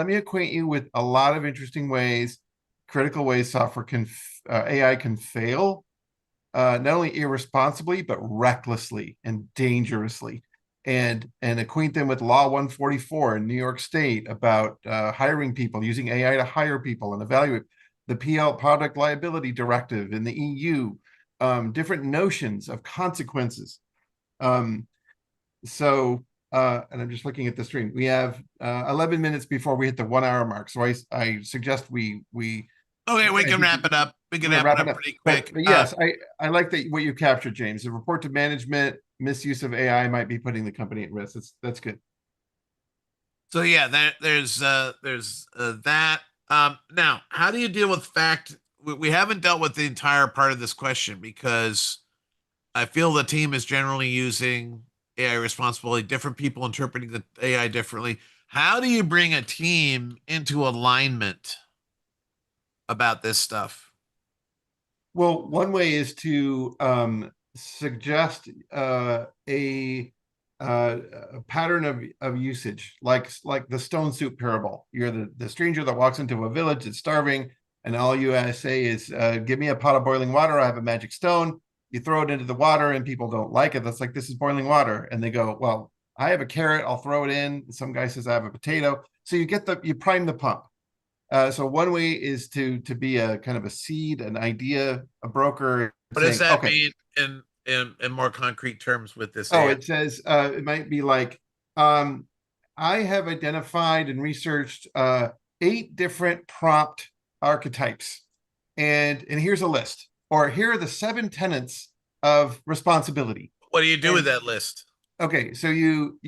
me acquaint you with a lot of interesting ways, critical ways software can AI can fail, not only irresponsibly but recklessly and dangerously, and acquaint them with Law 144 in New York State about hiring people, using AI to hire people and evaluate, the PL, Product Liability Directive in the EU, different notions of consequences. And I'm just looking at the stream. We have 11 minutes before we hit the 1 hour mark. So I suggest we Okay, we I can think wrap it up. We can we're wrap it wrapping up up. pretty But, quick. yes, I like that what you captured, James. The report to management, misuse of AI might be putting the company at risk. That's good. So yeah, there's that. Now, how do you deal with fact? We haven't dealt with the entire part of this question because I feel the team is generally using AI responsibly. Different people interpreting the AI differently. How do you bring a team into alignment about this stuff? Well, one way is to suggest a pattern of usage, like the stone soup parable. You're the stranger that walks into a village that's starving, and all you say is, "Give me a pot of boiling water. I have a magic stone." You throw it into the water, and people don't like it. That's like, "This is boiling water," and they go, "Well, I have a carrot. I'll throw it in." Some guy says, "I have a potato." So you prime the pump. So one way is to be a kind of a seed, an idea, a broker, What does saying, that okay, mean in more concrete terms with this oh, AI? it says it might be like, I have identified and researched 8 different prompt archetypes, and here's a list, or here are the 7 tenets of responsibility. What do you do with And that list? okay, so you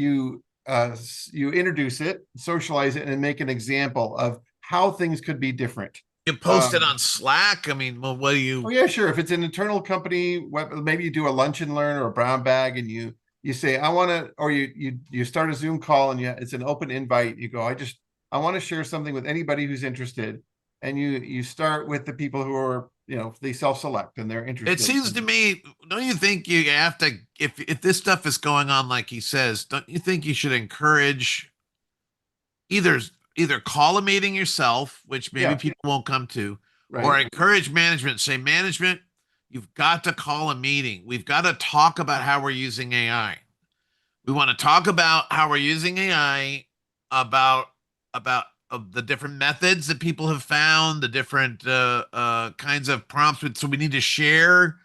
introduce it, socialize it, and make an example of how things could be different. You post it on Slack. I mean, well, what do Oh you? yeah, sure. If it's an internal company, maybe you do a lunch and learn or a brown bag, and you say, "I want to," or you start a Zoom call, and it's an open invite. You go, I want to share something with anybody who's interested," and you start with the people who are, they self-select and they're It interested. seems to me, don't you think you have to, if this stuff is going on like he says, don't you think you should encourage either either call a meeting yourself, which maybe Yeah, people won't come to, or right. encourage management. Say, management, you've got to call a meeting. We've got to talk about how we're using AI. We want to talk about how we're using AI, about the different methods that people have found, the different kinds of prompts. So we need to share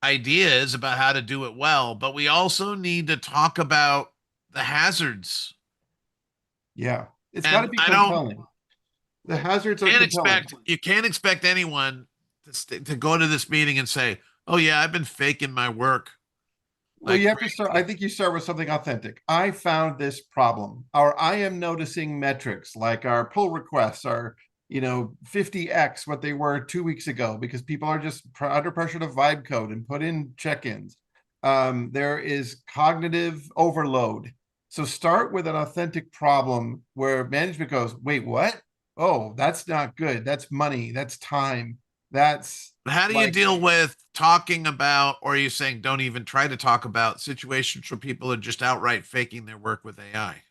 ideas about how to do it well, but we also need to talk about the hazards. Yeah, it's got to And be I don't compelling. The hazards are can't compelling. expect you can't expect anyone to go to this meeting and say, "Oh yeah, I've been faking my work Well, like you have to start. I crazy." think you start with something authentic. I found this problem, or I am noticing metrics like our pull requests are, 50x what they were 2 weeks ago, because people are just under pressure to vibe code and put in check-ins. There is cognitive overload. So start with an authentic problem where management goes, "Wait, what? Oh, that's not good. That's money. That's time. That's How do you like." deal with talking about, or are you saying don't even try to talk about situations where people are just outright faking their work with AI?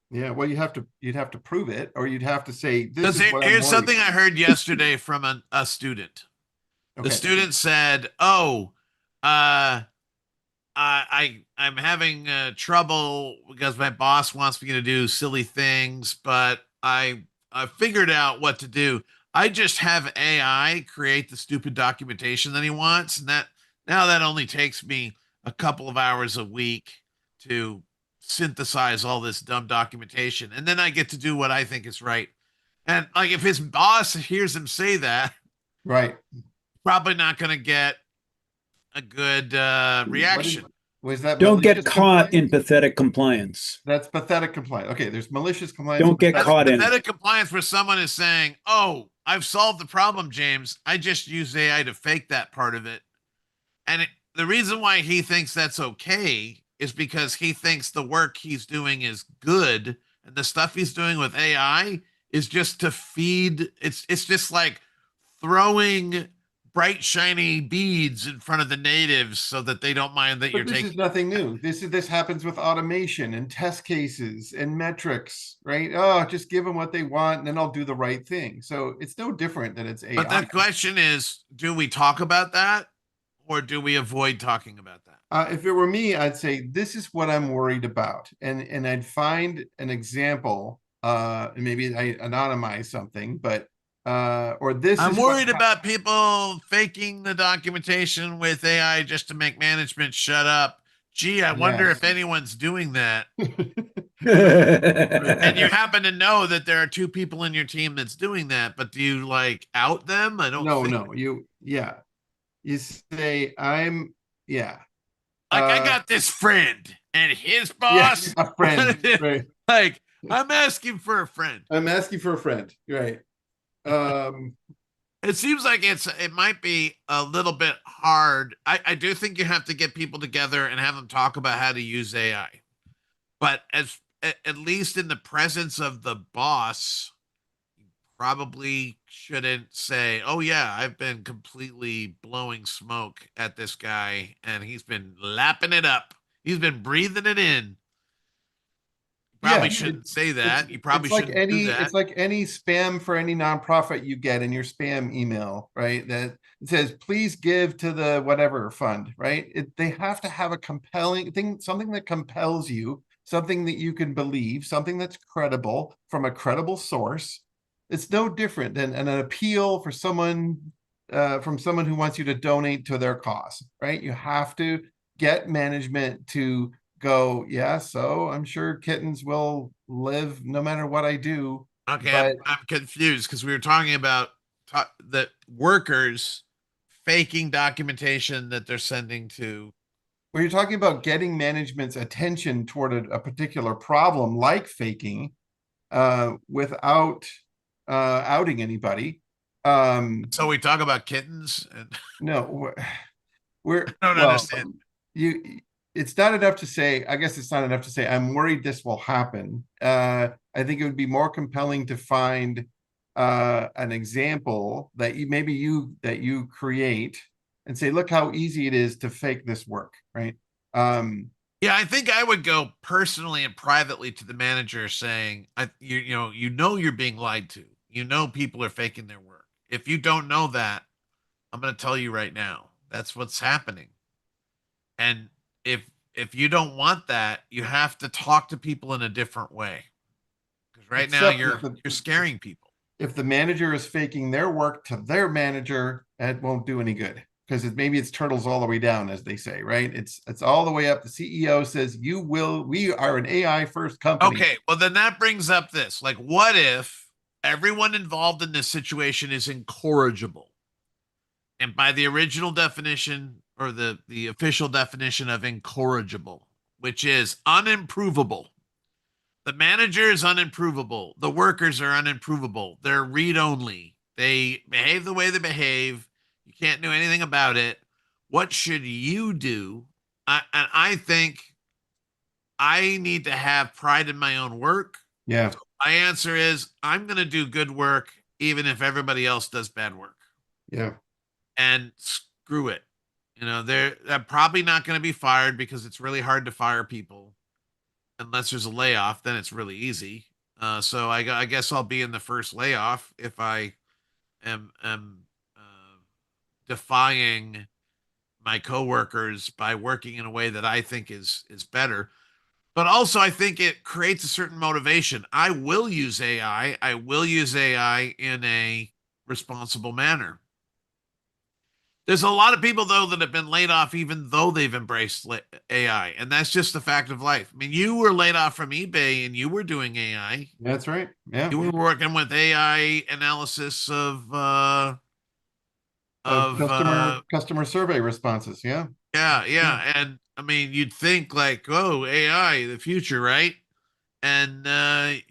Yeah, well, you'd have to prove it, or you'd have to say, "This Because is what I'm here's worried." something I heard yesterday from a student. The Okay, student said, "Oh, uh, I'm having trouble because my boss wants me to do silly things, but I figured out what to do. I just have AI create the stupid documentation that he wants, and that only takes me a couple of hours a week to synthesize all this dumb documentation, and then I get to do what I think is right." And like, if his boss hears him say that, right. probably not going to get a good What is reaction. was that Don't get malicious caught in compliance? pathetic compliance. That's pathetic compliance. Okay, there's malicious compliance and Don't get That's pathetic caught in it. pathetic compliance where someone is saying, "Oh, I've solved the problem, James. I just use AI to fake that part of it." And the reason why he thinks that's okay is because he thinks the work he's doing is good, and the stuff he's doing with AI is just to feed. It's just like throwing bright shiny beads in front of the natives so that they don't mind that you're But this taking. is nothing new. This happens with automation and test cases and metrics, right? Oh, just give them what they want and then I'll do the right thing. So it's no different than it's But AI. the question is, do we talk about that or do we avoid talking about that? If it were me, I'd say this is what I'm worried about, and I'd find an example. And maybe I anonymize something, but or this I'm is what. worried about people faking the documentation with AI just to make management shut up. Gee, I wonder Yes. if anyone's doing that. And you Yeah. happen to know that there are two people in your team that's doing that, but do you like out them? I don't No, think no, yeah, you say I'm, yeah, like I got this friend and his yeah, boss. a friend, right? Like I'm asking for a friend. I'm asking for a friend, right? Um, It seems like it might be a little bit hard. I do think you have to get people together and have them talk about how to use AI. But at least in the presence of the boss, you probably shouldn't say, "Oh yeah, I've been completely blowing smoke at this guy and he's been lapping it up. He's been breathing it in." You yeah, probably shouldn't say it's that. You probably shouldn't do that. it's like any spam for any nonprofit you get in your spam email, right? That it says please give to the whatever fund, right? They have to have a compelling thing, something that compels you, something that you can believe, something that's credible from a credible source. It's no different than an appeal for someone from someone who wants you to donate to their cause, right? You have to get management to go, yeah, so I'm sure kittens will live no matter what I do. Okay, But I'm confused because we were talking about that workers faking documentation that they're sending to. when you're talking about getting management's attention toward a particular problem like faking, without outing anybody, So we talk about kittens, and no, we're I don't well, understand. you it's not enough to say, I guess it's not enough to say I'm worried this will happen. I think it would be more compelling to find an example that you create and say, look how easy it is to fake this work, right? Yeah, I think I would go personally and privately to the manager saying, you know you're being lied to. You know people are faking their work. If you don't know that, I'm going to tell you right now. That's what's happening. And if you don't want that, you have to talk to people in a different way. Because right now Except you're scaring people. if the manager is faking their work to their manager, it won't do any good because maybe it's turtles all the way down, as they say, right? It's all the way up. The CEO says, we are an AI first company. Okay, well then that brings up this. Like, what if everyone involved in this situation is incorrigible? And by the original definition or the official definition of incorrigible, which is unimprovable. The manager is unimprovable. The workers are unimprovable. They're read only. They behave the way they behave. You can't do anything about it. What should you do? And I think I need to have pride in my own work. Yeah. My answer is I'm going to do good work even if everybody else does bad work. Yeah. And screw it. They're probably not going to be fired because it's really hard to fire people unless there's a layoff. Then it's really easy. So I guess I'll be in the first layoff if I am defying my coworkers by working in a way that I think is better. But also, I think it creates a certain motivation. I will use AI. I will use AI in a responsible manner. There's a lot of people though that have been laid off even though they've embraced AI, and that's just the fact of life. I mean, you were laid off from eBay and you were doing AI. That's right. Yeah. You were working with AI analysis Of of customer survey responses. Yeah. yeah, and I mean, you'd think like, oh, AI, the future, right? And they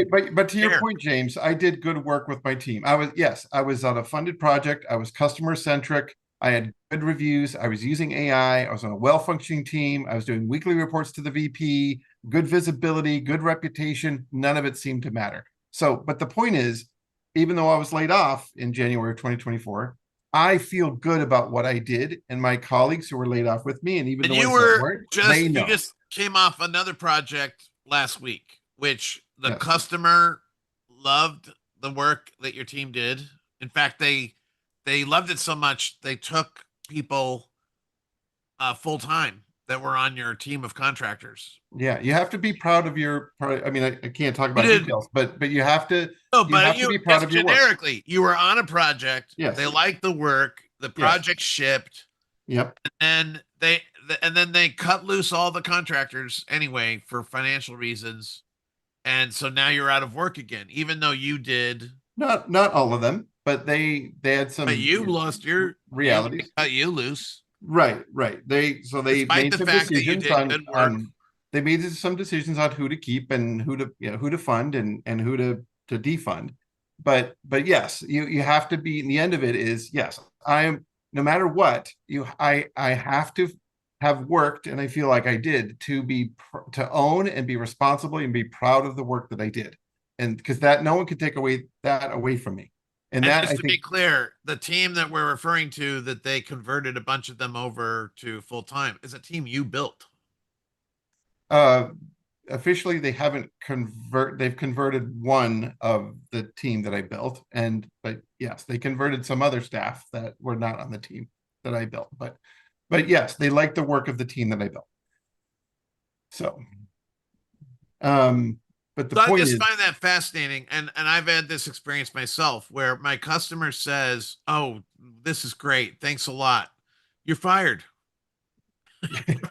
But to your care. point, James, I did good work with my team. I was on a funded project. I was customer centric. I had good reviews. I was using AI. I was on a well-functioning team. I was doing weekly reports to the VP, good visibility, good reputation. None of it seemed to matter. So, but the point is, even though I was laid off in January of 2024, I feel good about what I did, and my colleagues who were laid off with me, and even And the you ones that were weren't, they just you know. just came off another project last week, which the Yes. customer loved the work that your team did. In fact, they loved it so much they took people full time that were on your team of contractors. Yeah, you have to be proud of your. I mean, I can't talk You about did details, but you have to no, you but have to you be proud just of your work. generically, you were on a project. Yes. They liked the work. The Yes. project shipped, Yep. and then they cut loose all the contractors anyway for financial reasons. And so now you're out of work again, even though you did. Not all of them, but they had But some you lost your you they realities. cut you loose, Right. They despite made the some fact that you decisions did good work. on they made some decisions on who to keep and who to fund and who to defund. But yes, you have to be. In the end of it is yes. I am no matter what I have to have worked, and I feel like I did to own and be responsible and be proud of the work that I did, and because that no one can take away from me, and And that just I to be think clear, the team that we're referring to that they converted a bunch of them over to full time is a team you built. uh officially they've converted one of the team that I built, but yes, they converted some other staff that were not on the team that I built, but yes, they like the work of the team that I built. So but the So I point just is find that fascinating, and I've had this experience myself where my customer says, "Oh, this is great, thanks a lot. You're fired.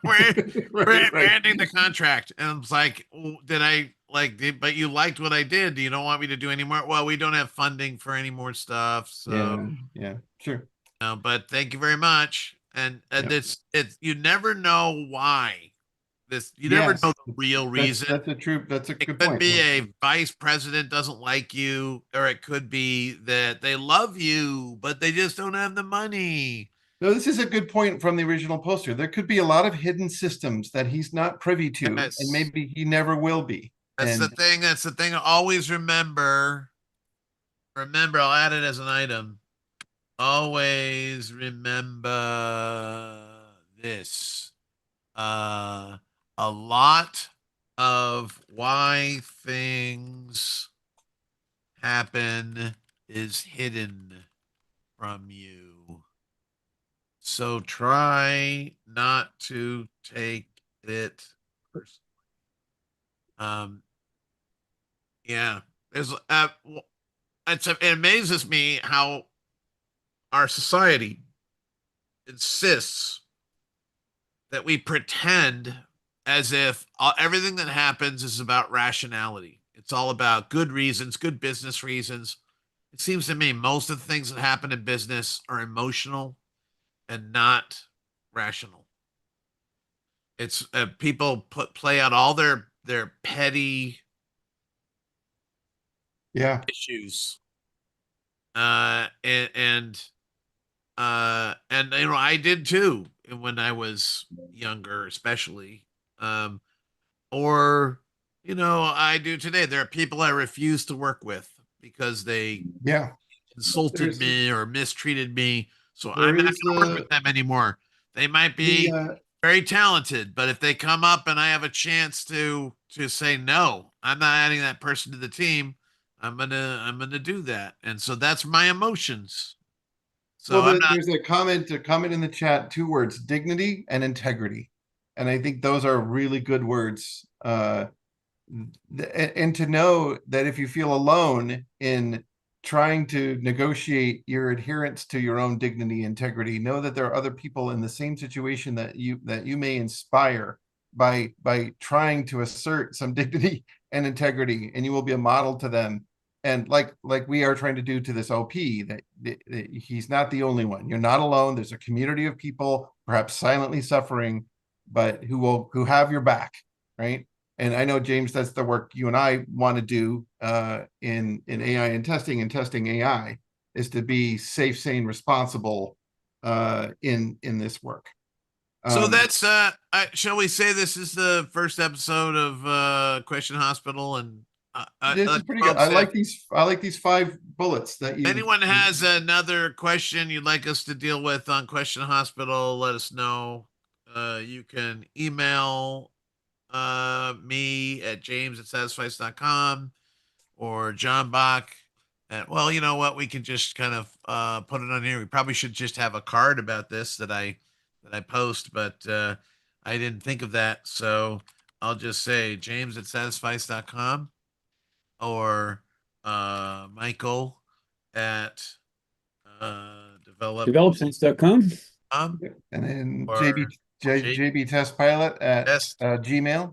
we're we're right. ending the contract." And it's like, "Oh, did I but you liked what I did. Do you don't want me to do any more? Well, we don't have funding for any more stuff, so Yeah, sure. no, but thank you very much." And Yep. it's you never know why you never Yes, know the real reason. that's a It good could point. be a vice president doesn't like you, or it could be that they love you, but they just don't have the money. No, this is a good point from the original poster. There could be a lot of hidden systems that he's not privy to, and Yes. maybe he never will be. That's the And thing. That's the thing. Always remember. Remember, I'll add it as an item. Always remember this. Uh, a lot of why things happen is hidden from you. So try not to take it personally. Um, yeah, there's it amazes me how our society insists that we pretend as if everything that happens is about rationality. It's all about good reasons, good business reasons. It seems to me most of the things that happen in business are emotional and not rational. It's people play out all their petty yeah, issues, and you know I did too when I was younger, especially, or you know I do today. There are people I refuse to work with because they yeah. insulted There's me or mistreated me. So there I'm not going is to work with them anymore. They might the be very talented, but if they come up and I have a chance to say no, I'm not adding that person to the team. I'm gonna do that, and so that's my emotions. well, So I'm not. there's a comment in the chat, two words: dignity and integrity, and I think those are really good words. And to know that if you feel alone in trying to negotiate your adherence to your own dignity, integrity, know that there are other people in the same situation that you may inspire by trying to assert some dignity and integrity, and you will be a model to them. And like we are trying to do to this OP, that he's not the only one. You're not alone. There's a community of people, perhaps silently suffering, but who have your back, right? And I know, James, that's the work you and I want to do in AI and testing AI is to be safe, sane, responsible in this work. So that's shall we say this is the first episode of Question Hospital, and This is like pretty good. Bob said, I like these 5 bullets that you. if anyone has another question you'd like us to deal with on Question Hospital, let us know. You can email me at james@satisfice.com or John Bach. And well, you know what? We can just kind of put it on here. We probably should just have a card about this that I post, but I didn't think of that. So I'll just say james@satisfice.com or Michael at Developsense.com. develop.com And then or JB Test Pilot at test Gmail.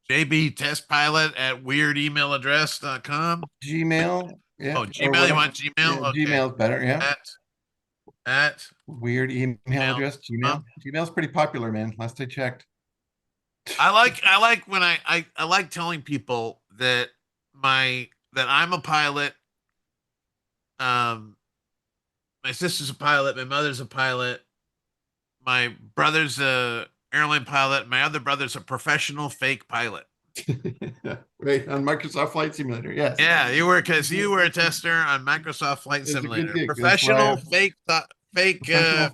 jbtestpilot at weirdemailaddress.com. Gmail. Yeah. Oh, Or Gmail. You whatever. want Gmail? Yeah, Okay. Gmail's better. Yeah. At Weird email Gmail. address. Gmail. Gmail's pretty popular, man. Last I checked. I like when I like telling people that that I'm a pilot. My sister's a pilot, my mother's a pilot, my brother's a airline pilot, my other brother's a professional fake pilot. Right, on Microsoft Flight Simulator. Yes. Yeah, you were a tester on Microsoft Flight It's a good Simulator. gig. That's why Professional professional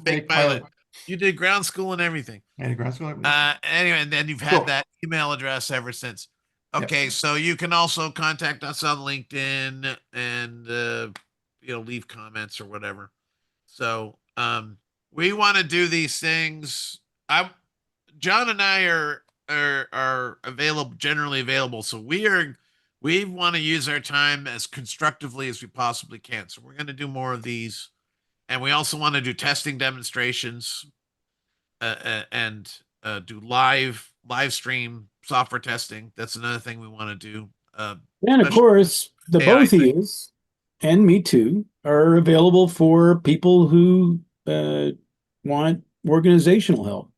fake pilot. You did ground school and everything. And ground school. Anyway, and then you've had Cool. that email address ever since. Yep. Okay, so you can also contact us on LinkedIn and leave comments or whatever. So we want to do these things. John and I are available, generally available. So we want to use our time as constructively as we possibly can. So we're going to do more of these, and we also want to do testing demonstrations and do live stream software testing. That's another thing we want to do. And of course, the AI both of thing. you and me too are available for people who want organizational help.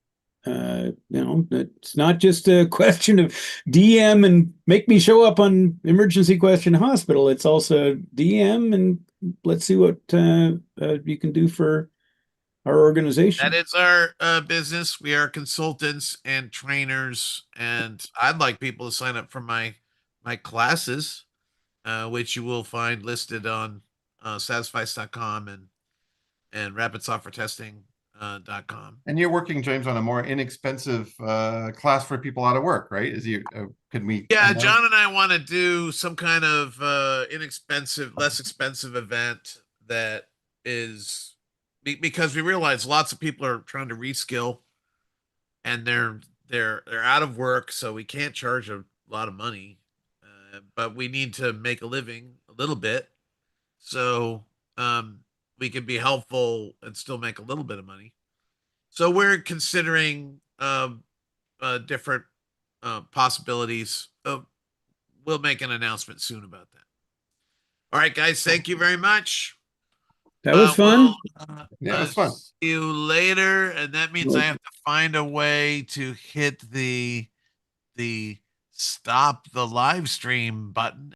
It's not just a question of DM and make me show up on Emergency Question Hospital. It's also DM and let's see what you can do for our organization. That is our business. We are consultants and trainers, and I'd like people to sign up for my classes, which you will find listed on satisfice.com and rapidsoftwaretesting.com. And you're working, James, on a more inexpensive class for people out of work, right? Could we? Yeah, John and I want to do some kind of less expensive event that is because we realize lots of people are trying to reskill and they're out of work, so we can't charge a lot of money, but we need to make a living a little bit, so we can be helpful and still make a little bit of money. So we're considering different possibilities. We'll make an announcement soon about that. All right, guys, thank you very much. That was fun. Yeah, it was fun. See you later, and that means I have to find a way to hit the stop the live stream button